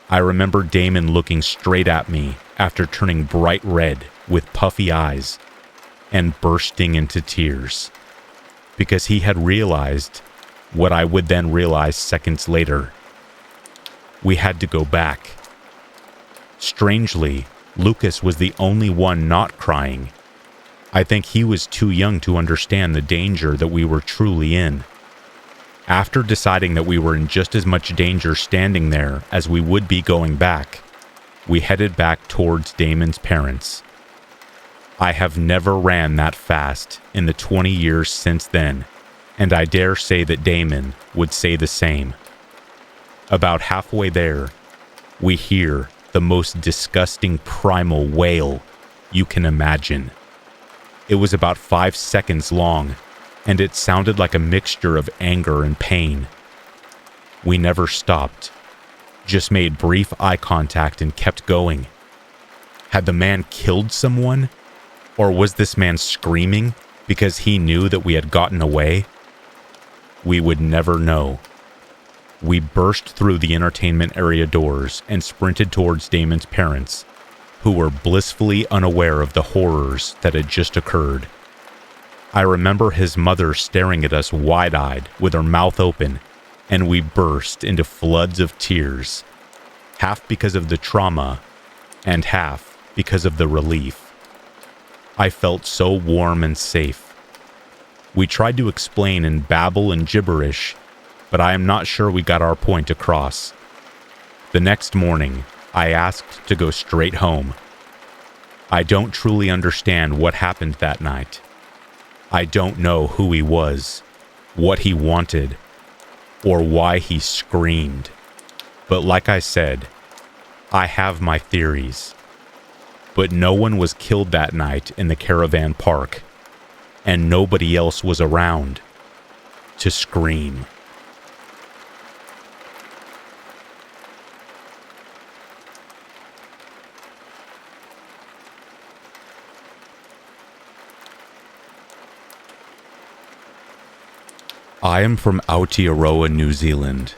I remember Damon looking straight at me after turning bright red with puffy eyes and bursting into tears, because he had realized what I would then realize seconds later. We had to go back. Strangely, Lucas was the only one not crying. I think he was too young to understand the danger that we were truly in. After deciding that we were in just as much danger standing there as we would be going back, we headed back towards Damon's parents. I have never ran that fast in the 20 years since then, and I dare say that Damon would say the same. About halfway there, we hear the most disgusting primal wail you can imagine. It was about 5 seconds long, and it sounded like a mixture of anger and pain. We never stopped, just made brief eye contact and kept going. Had the man killed someone? Or was this man screaming because he knew that we had gotten away? We would never know. We burst through the entertainment area doors and sprinted towards Damon's parents, who were blissfully unaware of the horrors that had just occurred. I remember his mother staring at us wide-eyed with her mouth open, and we burst into floods of tears, half because of the trauma and half because of the relief. I felt so warm and safe. We tried to explain in babble and gibberish, but I am not sure we got our point across. The next morning, I asked to go straight home. I don't truly understand what happened that night. I don't know who he was, what he wanted, or why he screamed. But like I said, I have my theories. But no one was killed that night in the caravan park, and nobody else was around to scream. I am from Aotearoa, New Zealand.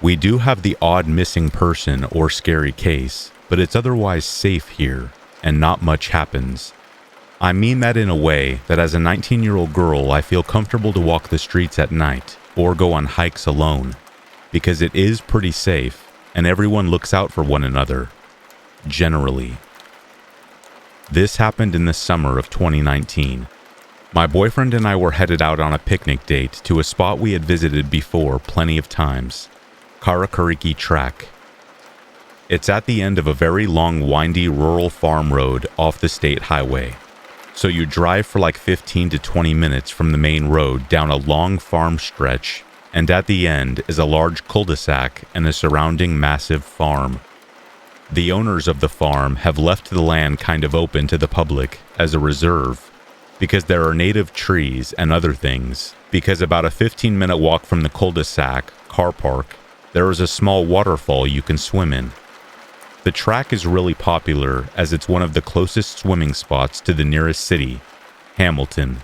We do have the odd missing person or scary case, but it's otherwise safe here, and not much happens. I mean that in a way that as a 19-year-old girl, I feel comfortable to walk the streets at night or go on hikes alone, because it is pretty safe, and everyone looks out for one another, generally. This happened in the summer of 2019. My boyfriend and I were headed out on a picnic date to a spot we had visited before plenty of times, Karakariki Track. It's at the end of a very long, windy rural farm road off the state highway. So you drive for like 15 to 20 minutes from the main road down a long farm stretch, and at the end is a large cul-de-sac and a surrounding massive farm. The owners of the farm have left the land kind of open to the public as a reserve, because there are native trees and other things, because about a 15-minute walk from the cul-de-sac car park, there is a small waterfall you can swim in. The track is really popular as it's one of the closest swimming spots to the nearest city, Hamilton.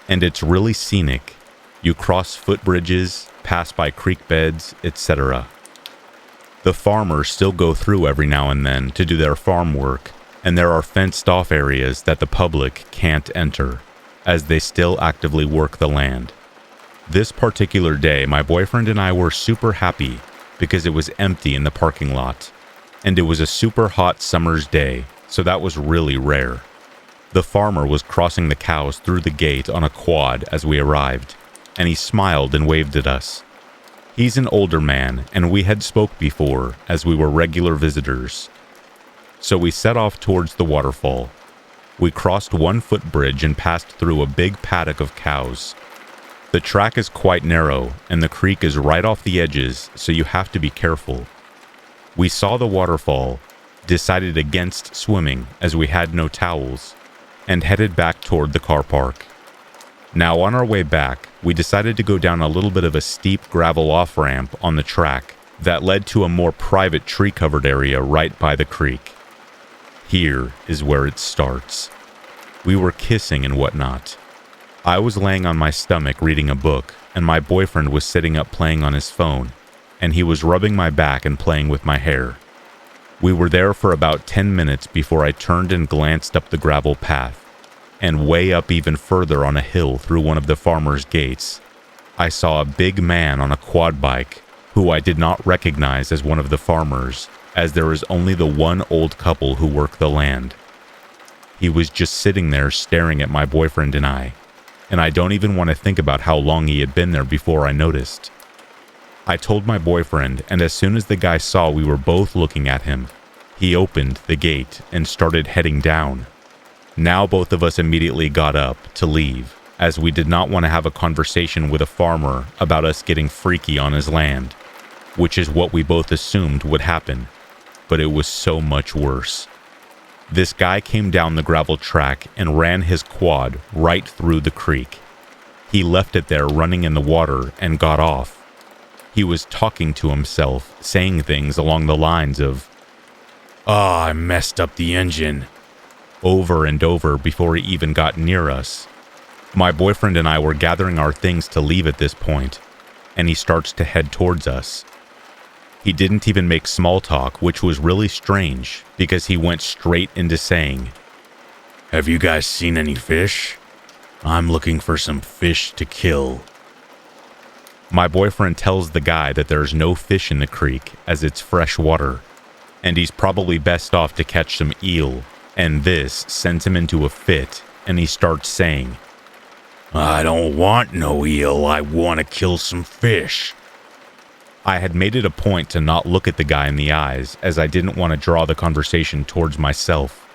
And it's really scenic. You cross footbridges, pass by creek beds, etc. The farmers still go through every now and then to do their farm work, and there are fenced-off areas that the public can't enter, as they still actively work the land. This particular day, my boyfriend and I were super happy because it was empty in the parking lot, and it was a super hot summer's day, so that was really rare. The farmer was crossing the cows through the gate on a quad as we arrived, and he smiled and waved at us. He's an older man, and we had spoke before as we were regular visitors. So we set off towards the waterfall. We crossed one footbridge and passed through a big paddock of cows. The track is quite narrow, and the creek is right off the edges, so you have to be careful. We saw the waterfall, decided against swimming as we had no towels, and headed back toward the car park. Now on our way back, we decided to go down a little bit of a steep gravel off-ramp on the track that led to a more private tree-covered area right by the creek. Here is where it starts. We were kissing and whatnot. I was laying on my stomach reading a book, and my boyfriend was sitting up playing on his phone, and he was rubbing my back and playing with my hair. We were there for about 10 minutes before I turned and glanced up the gravel path, and way up even further on a hill through one of the farmer's gates, I saw a big man on a quad bike who I did not recognize as one of the farmers, as there is only the one old couple who work the land. He was just sitting there staring at my boyfriend and I don't even want to think about how long he had been there before I noticed. I told my boyfriend, and as soon as the guy saw we were both looking at him, he opened the gate and started heading down. Now both of us immediately got up to leave, as we did not want to have a conversation with a farmer about us getting freaky on his land, which is what we both assumed would happen, but it was so much worse. This guy came down the gravel track and ran his quad right through the creek. He left it there running in the water and got off. He was talking to himself, saying things along the lines of, I messed up the engine," over and over before he even got near us. My boyfriend and I were gathering our things to leave at this point, and he starts to head towards us. He didn't even make small talk, which was really strange, because he went straight into saying, "Have you guys seen any fish? I'm looking for some fish to kill." My boyfriend tells the guy that there's no fish in the creek as it's fresh water, and he's probably best off to catch some eel, and this sends him into a fit, and he starts saying, "I don't want no eel, I want to kill some fish." I had made it a point to not look at the guy in the eyes, as I didn't want to draw the conversation towards myself,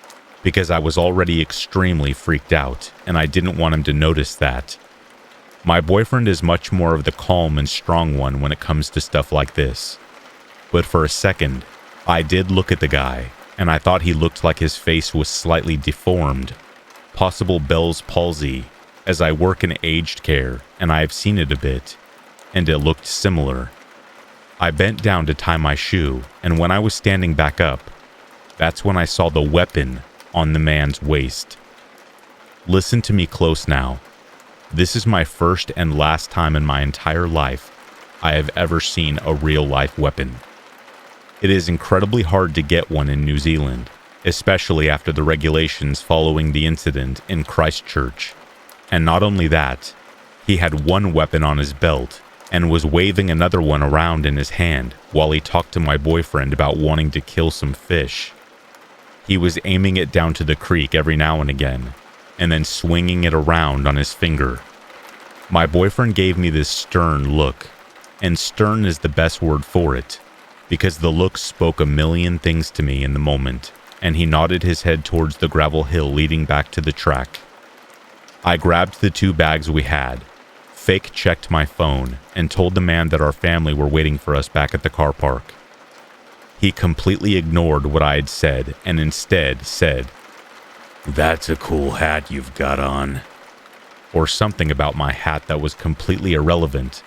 because I was already extremely freaked out, and I didn't want him to notice that. My boyfriend is much more of the calm and strong one when it comes to stuff like this. But for a second, I did look at the guy, and I thought he looked like his face was slightly deformed, possible Bell's palsy, as I work in aged care, and I have seen it a bit, and it looked similar. I bent down to tie my shoe, and when I was standing back up, that's when I saw the weapon on the man's waist. Listen to me close now. This is my first and last time in my entire life I have ever seen a real-life weapon. It is incredibly hard to get one in New Zealand, especially after the regulations following the incident in Christchurch. And not only that, he had one weapon on his belt and was waving another one around in his hand while he talked to my boyfriend about wanting to kill some fish. He was aiming it down to the creek every now and again, and then swinging it around on his finger. My boyfriend gave me this stern look, and stern is the best word for it, because the look spoke a million things to me in the moment, and he nodded his head towards the gravel hill leading back to the track. I grabbed the 2 bags we had, fake checked my phone, and told the man that our family were waiting for us back at the car park. He completely ignored what I had said and instead said, "That's a cool hat you've got on," or something about my hat that was completely irrelevant,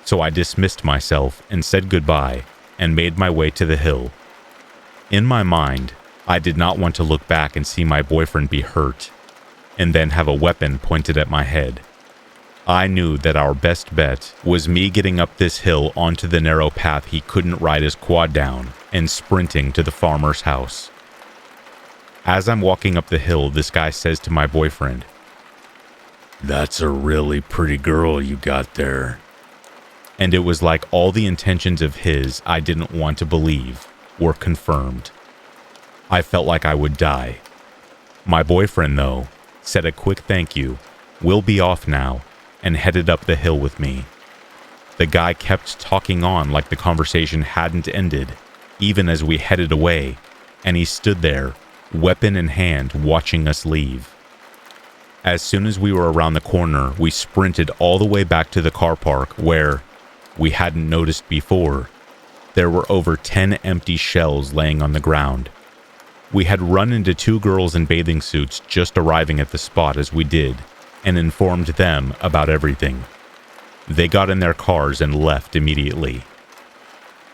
so I dismissed myself and said goodbye and made my way to the hill. In my mind, I did not want to look back and see my boyfriend be hurt, and then have a weapon pointed at my head. I knew that our best bet was me getting up this hill onto the narrow path he couldn't ride his quad down and sprinting to the farmer's house. As I'm walking up the hill, this guy says to my boyfriend, "That's a really pretty girl you got there." And it was like all the intentions of his I didn't want to believe were confirmed. I felt like I would die. My boyfriend, though, said a quick thank you, "We'll be off now," and headed up the hill with me. The guy kept talking on like the conversation hadn't ended, even as we headed away, and he stood there, weapon in hand, watching us leave. As soon as we were around the corner, we sprinted all the way back to the car park where, we hadn't noticed before, there were over 10 empty shells laying on the ground. We had run into 2 girls in bathing suits just arriving at the spot as we did, and informed them about everything. They got in their cars and left immediately.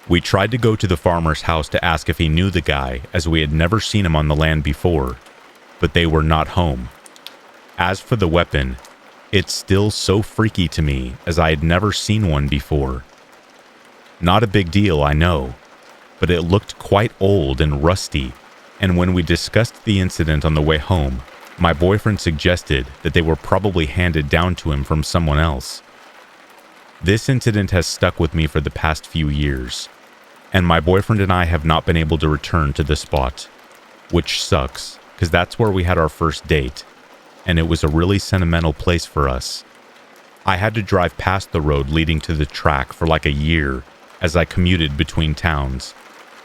We tried to go to the farmer's house to ask if he knew the guy, as we had never seen him on the land before, but they were not home. As for the weapon, it's still so freaky to me as I had never seen one before. Not a big deal, I know, but it looked quite old and rusty, and when we discussed the incident on the way home, my boyfriend suggested that they were probably handed down to him from someone else. This incident has stuck with me for the past few years, and my boyfriend and I have not been able to return to the spot, which sucks, because that's where we had our first date, and it was a really sentimental place for us. I had to drive past the road leading to the track for like a year as I commuted between towns,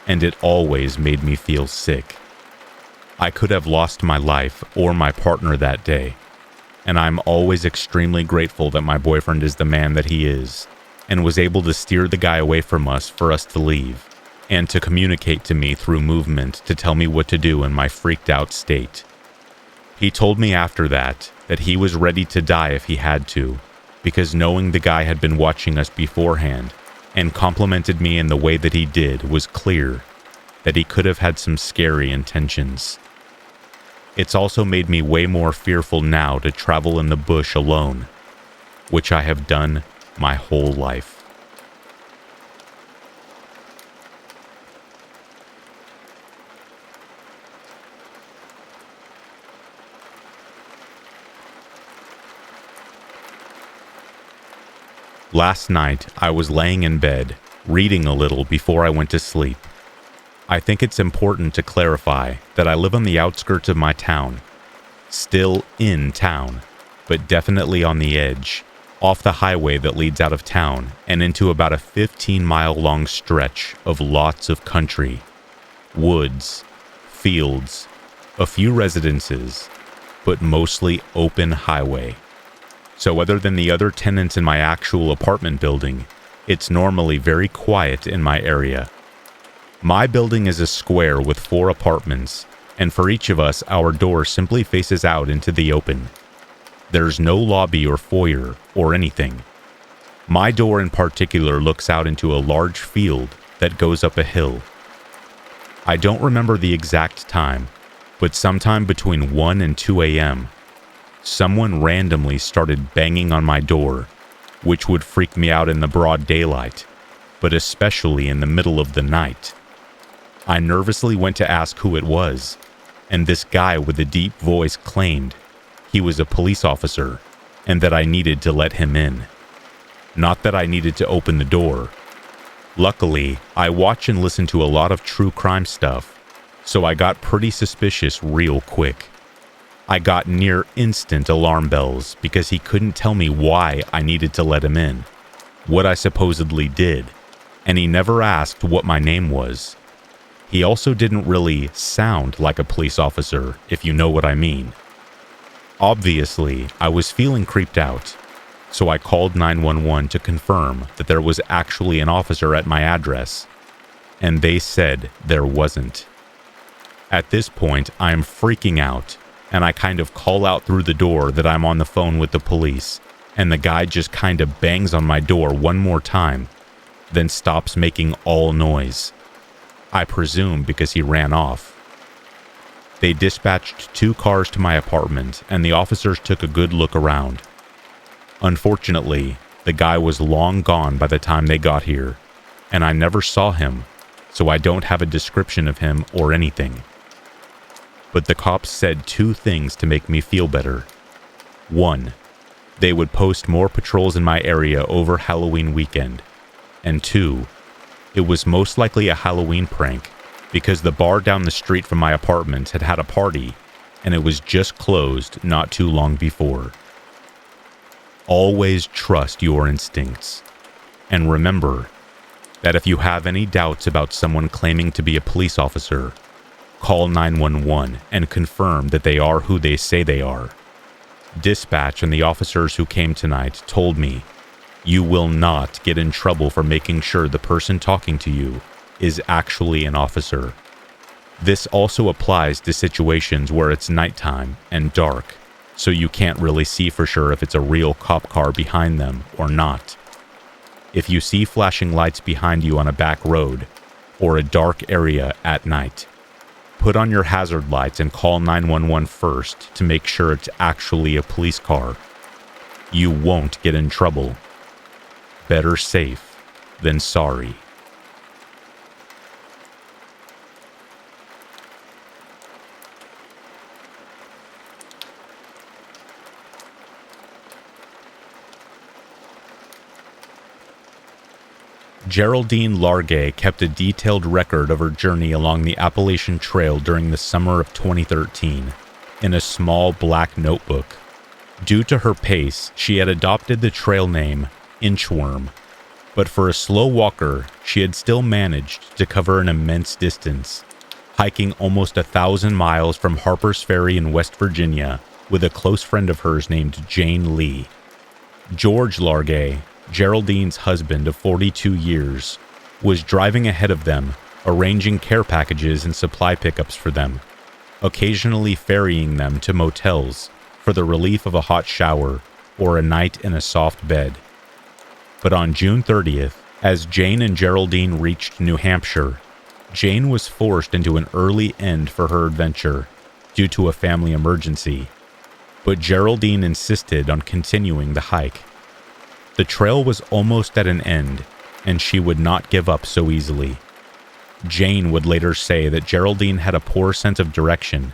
and it always made me feel sick. I could have lost my life or my partner that day, and I'm always extremely grateful that my boyfriend is the man that he is, and was able to steer the guy away from us for us to leave, and to communicate to me through movement to tell me what to do in my freaked out state. He told me after that he was ready to die if he had to, because knowing the guy had been watching us beforehand and complimented me in the way that he did was clear that he could have had some scary intentions. It's also made me way more fearful now to travel in the bush alone, which I have done my whole life. Last night, I was laying in bed, reading a little before I went to sleep. I think it's important to clarify that I live on the outskirts of my town. Still in town, but definitely on the edge, off the highway that leads out of town and into about a 15-mile-long stretch of lots of country, woods, fields, a few residences, but mostly open highway. So other than the other tenants in my actual apartment building, it's normally very quiet in my area. My building is a square with 4 apartments, and for each of us, our door simply faces out into the open. There's no lobby or foyer or anything. My door in particular looks out into a large field that goes up a hill. I don't remember the exact time, but sometime between 1 and 2 a.m., someone randomly started banging on my door, which would freak me out in the broad daylight, but especially in the middle of the night. I nervously went to ask who it was, and this guy with a deep voice claimed he was a police officer and that I needed to let him in. Not that I needed to open the door. Luckily, I watch and listen to a lot of true crime stuff, so I got pretty suspicious real quick. I got near instant alarm bells because he couldn't tell me why I needed to let him in, what I supposedly did, and he never asked what my name was. He also didn't really sound like a police officer, if you know what I mean. Obviously, I was feeling creeped out, so I called 911 to confirm that there was actually an officer at my address, and they said there wasn't. At this point, I'm freaking out, and I kind of call out through the door that I'm on the phone with the police, and the guy just kind of bangs on my door one more time, then stops making all noise. I presume because he ran off. They dispatched 2 cars to my apartment, and the officers took a good look around. Unfortunately, the guy was long gone by the time they got here, and I never saw him, so I don't have a description of him or anything. But the cops said 2 things to make me feel better. 1, they would post more patrols in my area over Halloween weekend. And 2, it was most likely a Halloween prank because the bar down the street from my apartment had had a party and it was just closed not too long before. Always trust your instincts. And remember that if you have any doubts about someone claiming to be a police officer, call 911 and confirm that they are who they say they are. Dispatch and the officers who came tonight told me you will not get in trouble for making sure the person talking to you is actually an officer. This also applies to situations where it's nighttime and dark, so you can't really see for sure if it's a real cop car behind them or not. If you see flashing lights behind you on a back road or a dark area at night, put on your hazard lights and call 911 first to make sure it's actually a police car. You won't get in trouble. Better safe than sorry. Geraldine Largay kept a detailed record of her journey along the Appalachian Trail during the summer of 2013 in a small black notebook. Due to her pace, she had adopted the trail name Inchworm, but for a slow walker, she had still managed to cover an immense distance, hiking almost 1,000 miles from Harper's Ferry in West Virginia with a close friend of hers named Jane Lee. George Largay, Geraldine's husband of 42 years, was driving ahead of them, arranging care packages and supply pickups for them, occasionally ferrying them to motels for the relief of a hot shower or a night in a soft bed. But on June 30th, as Jane and Geraldine reached New Hampshire, Jane was forced into an early end for her adventure due to a family emergency, but Geraldine insisted on continuing the hike. The trail was almost at an end, and she would not give up so easily. Jane would later say that Geraldine had a poor sense of direction,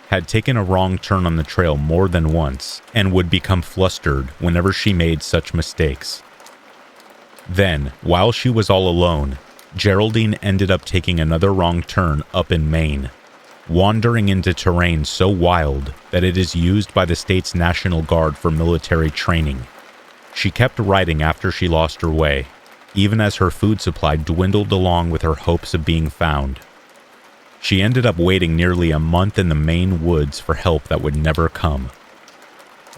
had taken a wrong turn on the trail more than once, and would become flustered whenever she made such mistakes. Then, while she was all alone, Geraldine ended up taking another wrong turn up in Maine, wandering into terrain so wild that it is used by the state's National Guard for military training. She kept riding after she lost her way, even as her food supply dwindled along with her hopes of being found. She ended up waiting nearly a month in the Maine woods for help that would never come.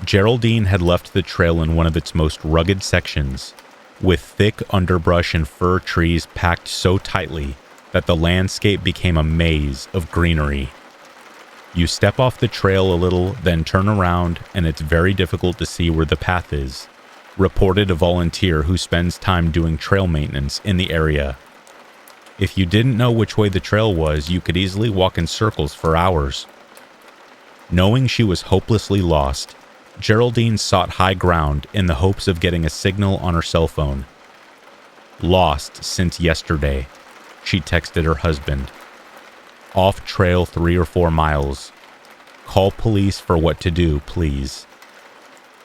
Geraldine had left the trail in one of its most rugged sections, with thick underbrush and fir trees packed so tightly that the landscape became a maze of greenery. You step off the trail a little, then turn around, and it's very difficult to see where the path is, reported a volunteer who spends time doing trail maintenance in the area. If you didn't know which way the trail was, you could easily walk in circles for hours. Knowing she was hopelessly lost, Geraldine sought high ground in the hopes of getting a signal on her cell phone. "Lost since yesterday," she texted her husband. "Off trail 3 or 4 miles. Call police for what to do, please."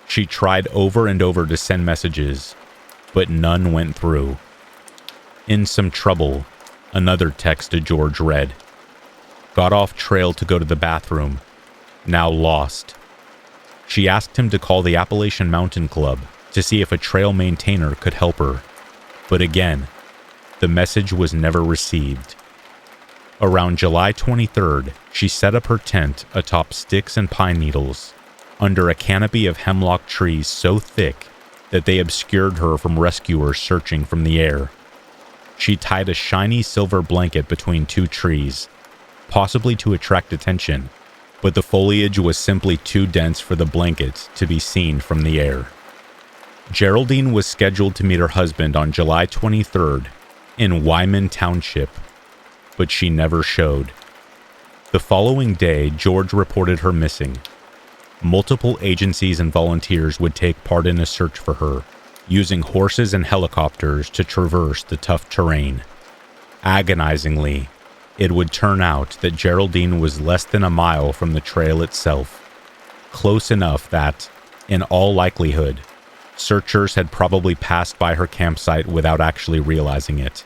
She tried over and over to send messages, but none went through. "In some trouble," another text to George read. "Got off trail to go to the bathroom. Now lost." She asked him to call the Appalachian Mountain Club to see if a trail maintainer could help her, but again, the message was never received. Around July 23rd, she set up her tent atop sticks and pine needles, under a canopy of hemlock trees so thick that they obscured her from rescuers searching from the air. She tied a shiny silver blanket between two trees, possibly to attract attention, but the foliage was simply too dense for the blanket to be seen from the air. Geraldine was scheduled to meet her husband on July 23rd in Wyman Township, but she never showed. The following day, George reported her missing. Multiple agencies and volunteers would take part in a search for her, using horses and helicopters to traverse the tough terrain. Agonizingly, it would turn out that Geraldine was less than a mile from the trail itself, close enough that, in all likelihood, searchers had probably passed by her campsite without actually realizing it.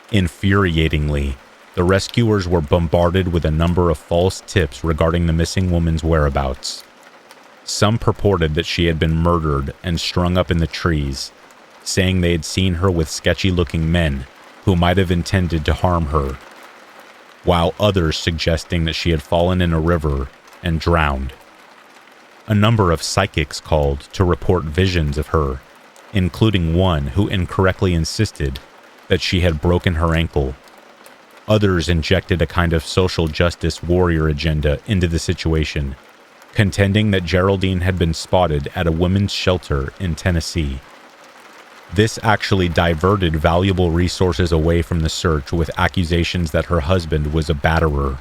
Infuriatingly, the rescuers were bombarded with a number of false tips regarding the missing woman's whereabouts. Some purported that she had been murdered and strung up in the trees, saying they had seen her with sketchy-looking men who might have intended to harm her, while others suggesting that she had fallen in a river and drowned. A number of psychics called to report visions of her, including one who incorrectly insisted that she had broken her ankle. Others injected a kind of social justice warrior agenda into the situation, contending that Geraldine had been spotted at a women's shelter in Tennessee. This actually diverted valuable resources away from the search with accusations that her husband was a batterer,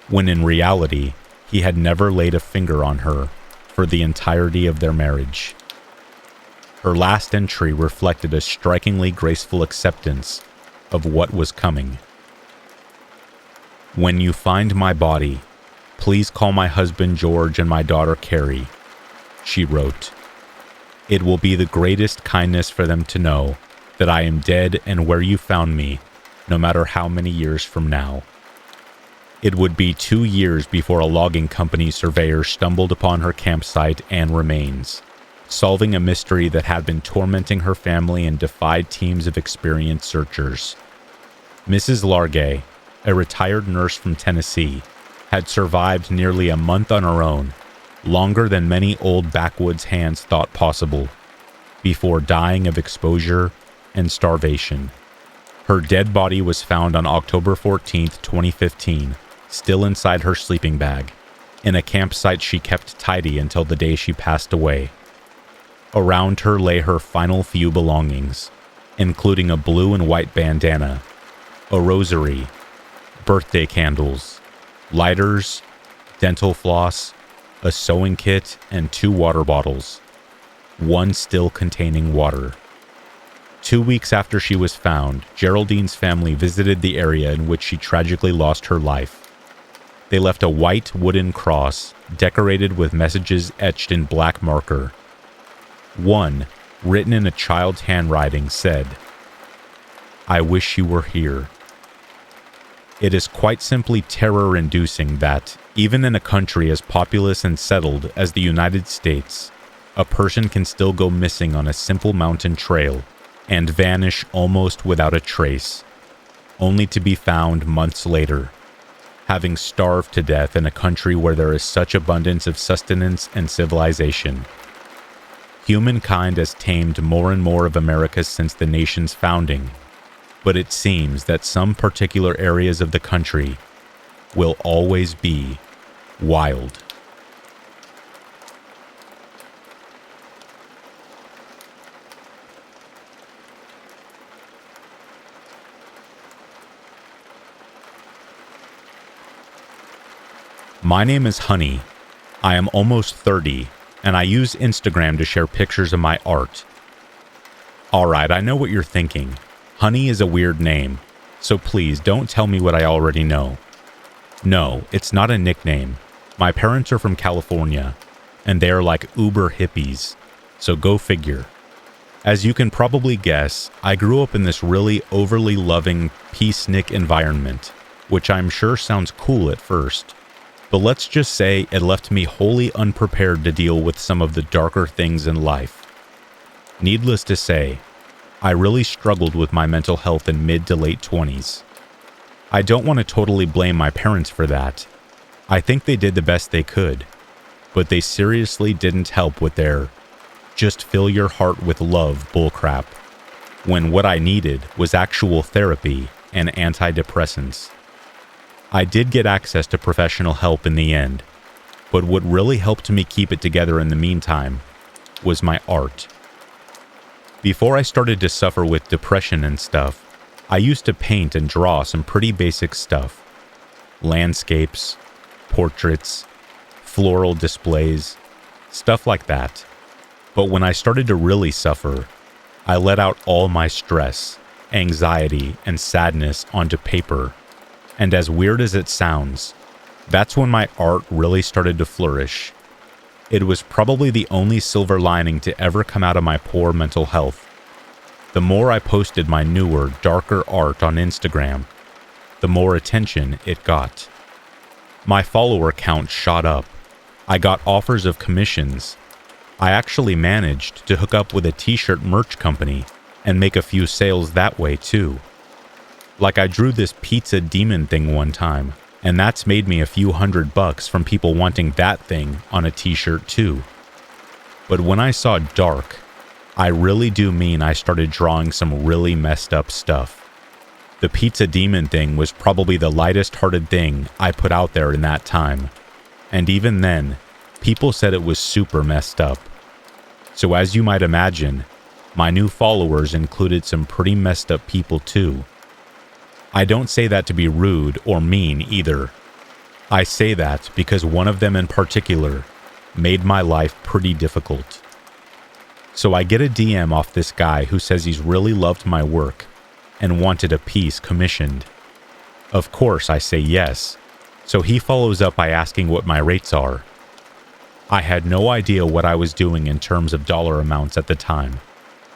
when in reality, he had never laid a finger on her for the entirety of their marriage. Her last entry reflected a strikingly graceful acceptance of what was coming. "When you find my body, please call my husband George and my daughter Carrie," she wrote. "It will be the greatest kindness for them to know that I am dead and where you found me, no matter how many years from now." It would be 2 years before a logging company surveyor stumbled upon her campsite and remains, solving a mystery that had been tormenting her family and defied teams of experienced searchers. Mrs. Largay, a retired nurse from Tennessee, had survived nearly a month on her own, longer than many old backwoods hands thought possible, before dying of exposure and starvation. Her dead body was found on October 14, 2015, still inside her sleeping bag, in a campsite she kept tidy until the day she passed away. Around her lay her final few belongings, including a blue and white bandana, a rosary, birthday candles, lighters, dental floss, a sewing kit, and 2 water bottles, one still containing water. 2 weeks after she was found, Geraldine's family visited the area in which she tragically lost her life. They left a white wooden cross decorated with messages etched in black marker. One, written in a child's handwriting, said, "I wish you were here." It is quite simply terror-inducing that, even in a country as populous and settled as the United States, a person can still go missing on a simple mountain trail and vanish almost without a trace, only to be found months later, having starved to death in a country where there is such abundance of sustenance and civilization. Humankind has tamed more and more of America since the nation's founding, but it seems that some particular areas of the country will always be wild. My name is Honey. I am almost 30, and I use Instagram to share pictures of my art. Alright, I know what you're thinking. Honey is a weird name, so please don't tell me what I already know. No, it's not a nickname. My parents are from California, and they are like uber hippies, so go figure. As you can probably guess, I grew up in this really overly loving, peacenik environment, which I'm sure sounds cool at first. But let's just say it left me wholly unprepared to deal with some of the darker things in life. Needless to say, I really struggled with my mental health in mid to late 20s. I don't want to totally blame my parents for that. I think they did the best they could, but they seriously didn't help with their just fill your heart with love bullcrap, when what I needed was actual therapy and antidepressants. I did get access to professional help in the end, but what really helped me keep it together in the meantime was my art. Before I started to suffer with depression and stuff, I used to paint and draw some pretty basic stuff. Landscapes, portraits, floral displays, stuff like that. But when I started to really suffer, I let out all my stress, anxiety, and sadness onto paper. And as weird as it sounds, that's when my art really started to flourish. It was probably the only silver lining to ever come out of my poor mental health. The more I posted my newer, darker art on Instagram, the more attention it got. My follower count shot up. I got offers of commissions. I actually managed to hook up with a t-shirt merch company and make a few sales that way too. Like I drew this pizza demon thing one time, and that's made me a few $100 from people wanting that thing on a t-shirt too. But when I saw dark, I really do mean I started drawing some really messed up stuff. The pizza demon thing was probably the lightest-hearted thing I put out there in that time, and even then, people said it was super messed up. So as you might imagine, my new followers included some pretty messed up people too. I don't say that to be rude or mean either. I say that because one of them in particular made my life pretty difficult. So I get a DM off this guy who says he's really loved my work and wanted a piece commissioned. Of course, I say yes, so he follows up by asking what my rates are. I had no idea what I was doing in terms of dollar amounts at the time,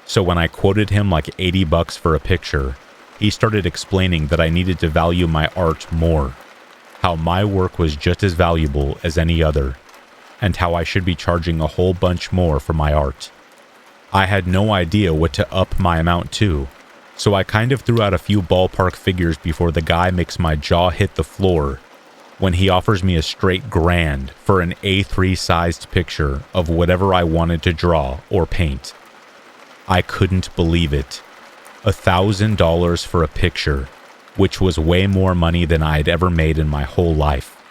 so when I quoted him like $80 for a picture, he started explaining that I needed to value my art more, how my work was just as valuable as any other, and how I should be charging a whole bunch more for my art. I had no idea what to up my amount to, so I kind of threw out a few ballpark figures before the guy makes my jaw hit the floor when he offers me a straight grand for an A3 sized picture of whatever I wanted to draw or paint. I couldn't believe it. $1,000 for a picture, which was way more money than I'd ever made in my whole life.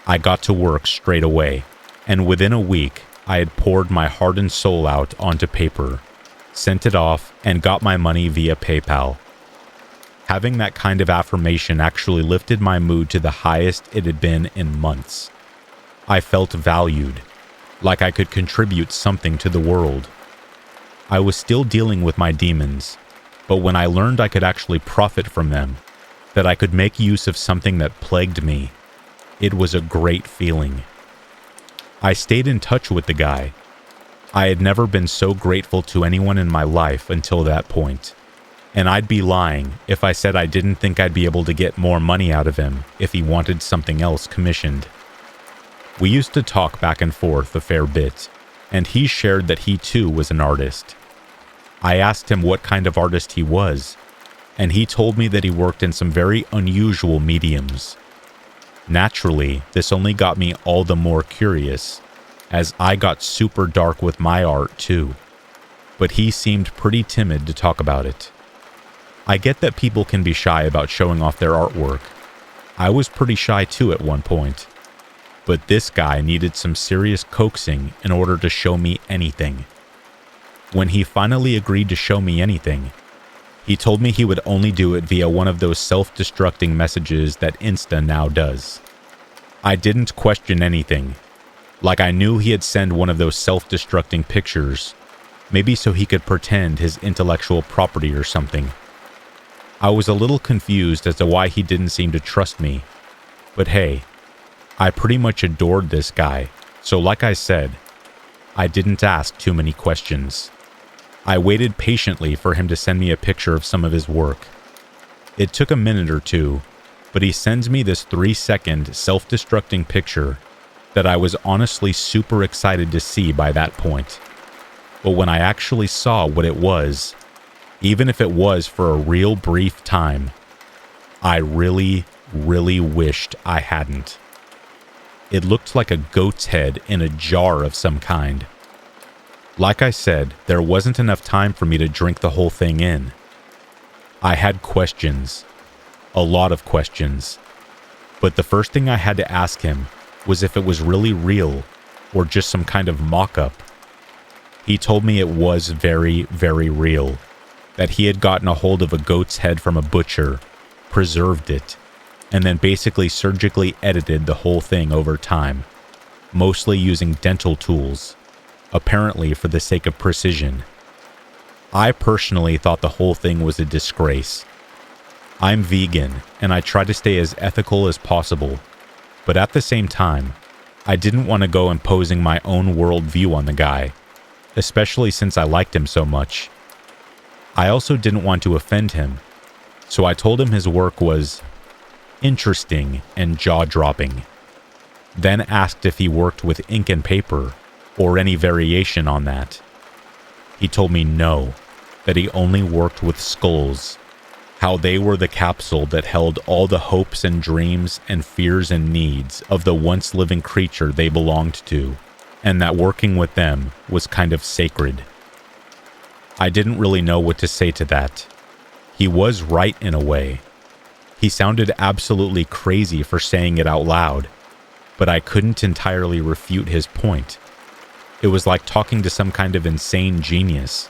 I got to work straight away, and within a week, I had poured my heart and soul out onto paper, sent it off, and got my money via PayPal. Having that kind of affirmation actually lifted my mood to the highest it had been in months. I felt valued, like I could contribute something to the world. I was still dealing with my demons, but when I learned I could actually profit from them, that I could make use of something that plagued me, it was a great feeling. I stayed in touch with the guy. I had never been so grateful to anyone in my life until that point, and I'd be lying if I said I didn't think I'd be able to get more money out of him if he wanted something else commissioned. We used to talk back and forth a fair bit, and he shared that he too was an artist. I asked him what kind of artist he was, and he told me that he worked in some very unusual mediums. Naturally, this only got me all the more curious, as I got super dark with my art too, but he seemed pretty timid to talk about it. I get that people can be shy about showing off their artwork. I was pretty shy too at one point, but this guy needed some serious coaxing in order to show me anything. When he finally agreed to show me anything, he told me he would only do it via one of those self-destructing messages that Insta now does. I didn't question anything. Like I knew he'd send one of those self-destructing pictures, maybe so he could pretend his intellectual property or something. I was a little confused as to why he didn't seem to trust me, but hey, I pretty much adored this guy, so like I said, I didn't ask too many questions. I waited patiently for him to send me a picture of some of his work. It took a minute or two, but he sends me this 3-second self-destructing picture that I was honestly super excited to see by that point. But when I actually saw what it was, even if it was for a real brief time, I really, really wished I hadn't. It looked like a goat's head in a jar of some kind. Like I said, there wasn't enough time for me to drink the whole thing in. I had questions. A lot of questions. But the first thing I had to ask him was if it was really real or just some kind of mock-up. He told me it was very, very real, that he had gotten a hold of a goat's head from a butcher, preserved it, and then basically surgically edited the whole thing over time, mostly using dental tools, apparently for the sake of precision. I personally thought the whole thing was a disgrace. I'm vegan, and I try to stay as ethical as possible, but at the same time, I didn't want to go imposing my own worldview on the guy, especially since I liked him so much. I also didn't want to offend him, so I told him his work was interesting and jaw-dropping, then asked if he worked with ink and paper, or any variation on that. He told me no, that he only worked with skulls, how they were the capsule that held all the hopes and dreams and fears and needs of the once living creature they belonged to, and that working with them was kind of sacred. I didn't really know what to say to that. He was right in a way. He sounded absolutely crazy for saying it out loud, but I couldn't entirely refute his point. It was like talking to some kind of insane genius.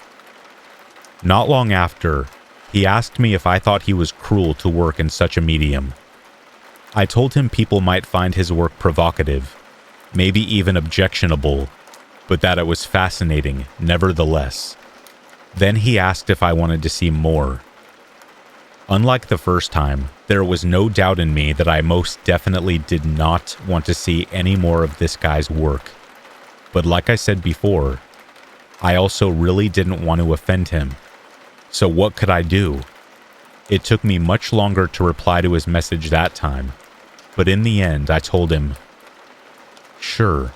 Not long after, he asked me if I thought he was cruel to work in such a medium. I told him people might find his work provocative, maybe even objectionable, but that it was fascinating nevertheless. Then he asked if I wanted to see more. Unlike the first time, there was no doubt in me that I most definitely did not want to see any more of this guy's work. But like I said before, I also really didn't want to offend him. So what could I do? It took me much longer to reply to his message that time, but in the end I told him, "Sure."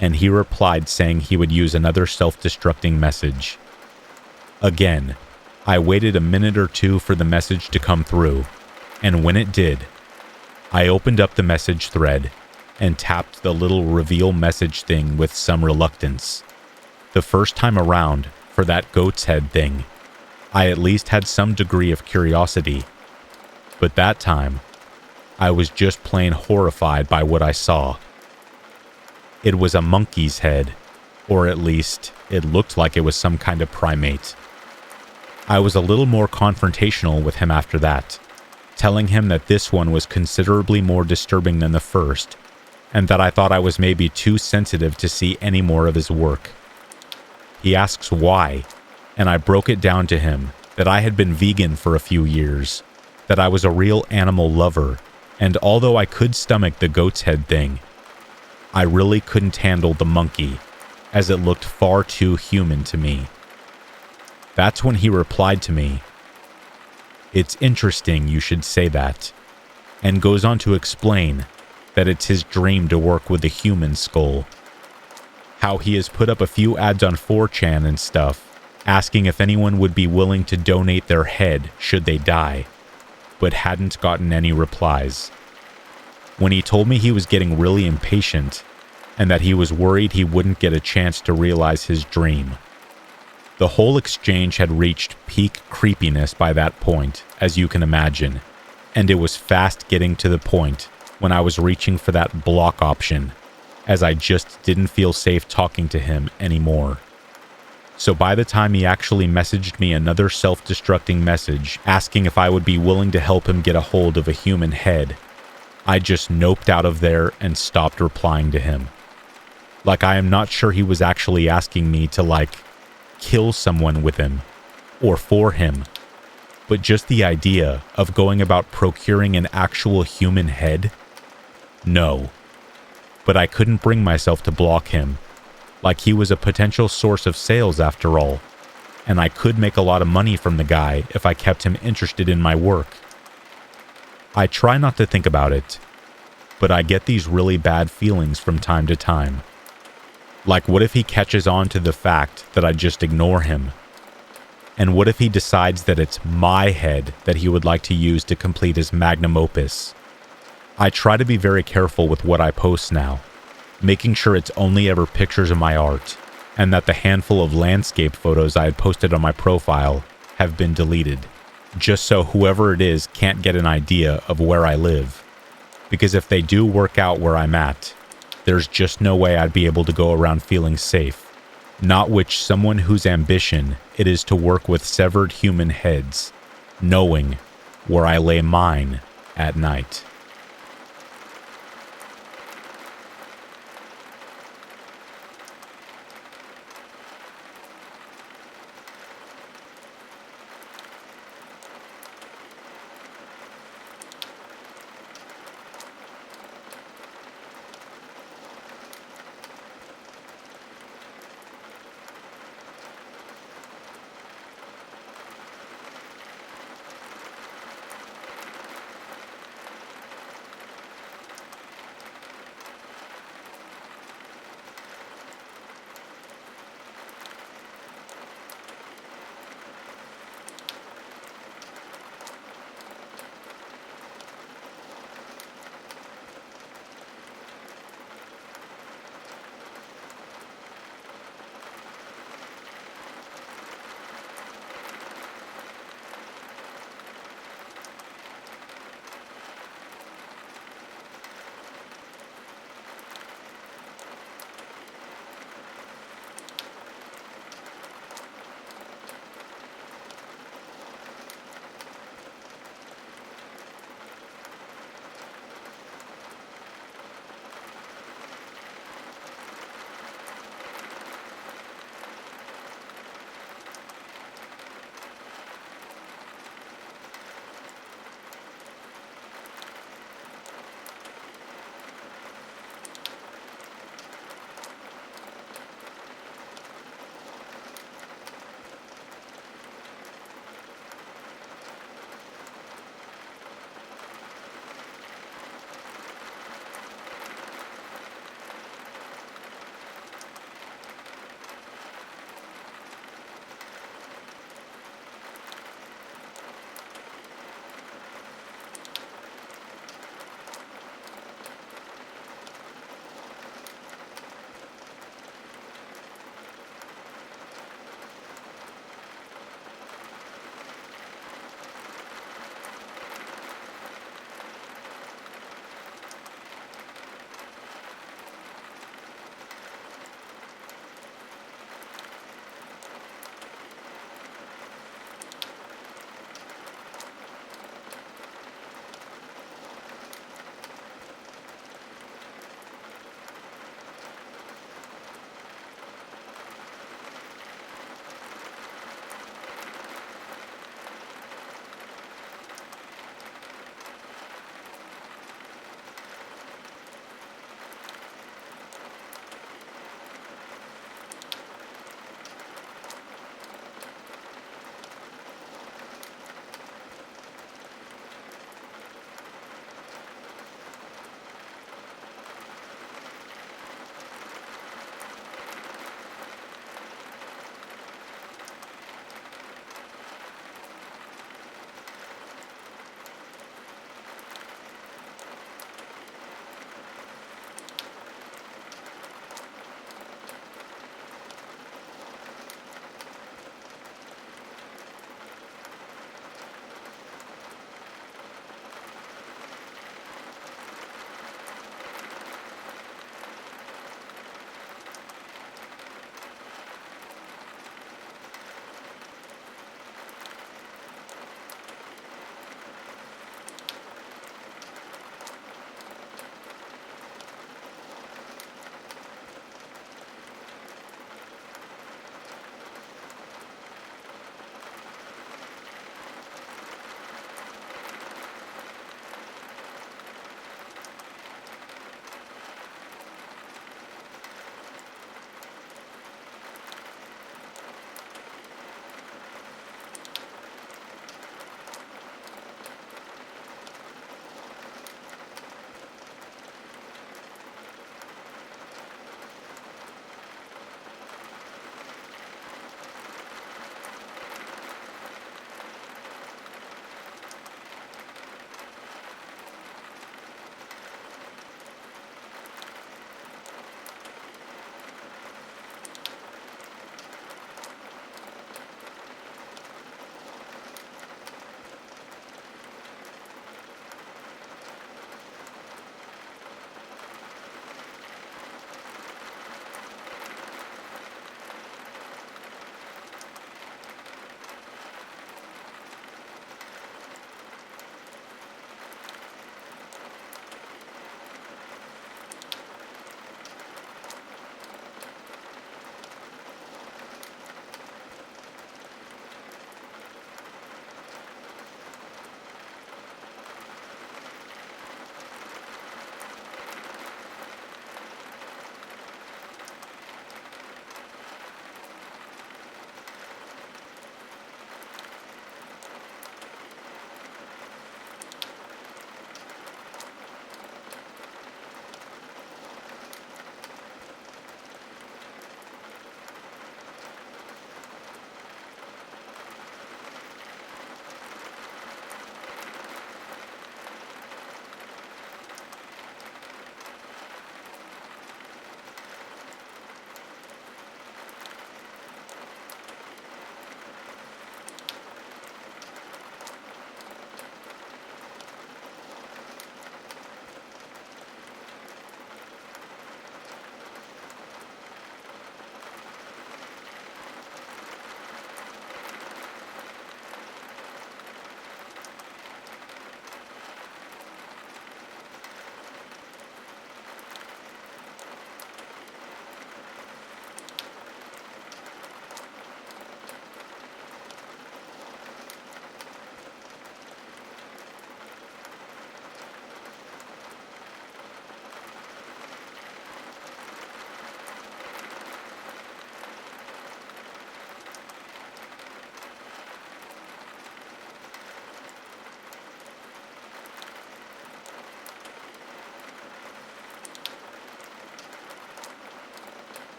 And he replied saying he would use another self-destructing message. Again, I waited a minute or two for the message to come through, and when it did, I opened up the message thread and tapped the little reveal message thing with some reluctance. The first time around, for that goat's head thing, I at least had some degree of curiosity. But that time, I was just plain horrified by what I saw. It was a monkey's head, or at least, it looked like it was some kind of primate. I was a little more confrontational with him after that, telling him that this one was considerably more disturbing than the first, and that I thought I was maybe too sensitive to see any more of his work. He asks why, and I broke it down to him that I had been vegan for a few years, that I was a real animal lover, and although I could stomach the goat's head thing, I really couldn't handle the monkey, as it looked far too human to me. That's when he replied to me, "It's interesting you should say that," and goes on to explain that it's his dream to work with a human skull. How he has put up a few ads on 4chan and stuff, asking if anyone would be willing to donate their head should they die, but hadn't gotten any replies. When he told me he was getting really impatient, and that he was worried he wouldn't get a chance to realize his dream. The whole exchange had reached peak creepiness by that point, as you can imagine, and it was fast getting to the point when I was reaching for that block option, as I just didn't feel safe talking to him anymore. So by the time he actually messaged me another self-destructing message asking if I would be willing to help him get a hold of a human head, I just noped out of there and stopped replying to him. Like I am not sure he was actually asking me to kill someone with him, or for him, but just the idea of going about procuring an actual human head? No. But I couldn't bring myself to block him, like he was a potential source of sales after all, and I could make a lot of money from the guy if I kept him interested in my work. I try not to think about it, but I get these really bad feelings from time to time. Like, what if he catches on to the fact that I just ignore him? And what if he decides that it's my head that he would like to use to complete his magnum opus? I try to be very careful with what I post now, making sure it's only ever pictures of my art, and that the handful of landscape photos I had posted on my profile have been deleted, just so whoever it is can't get an idea of where I live. Because if they do work out where I'm at, there's just no way I'd be able to go around feeling safe, not which someone whose ambition it is to work with severed human heads, knowing where I lay mine at night.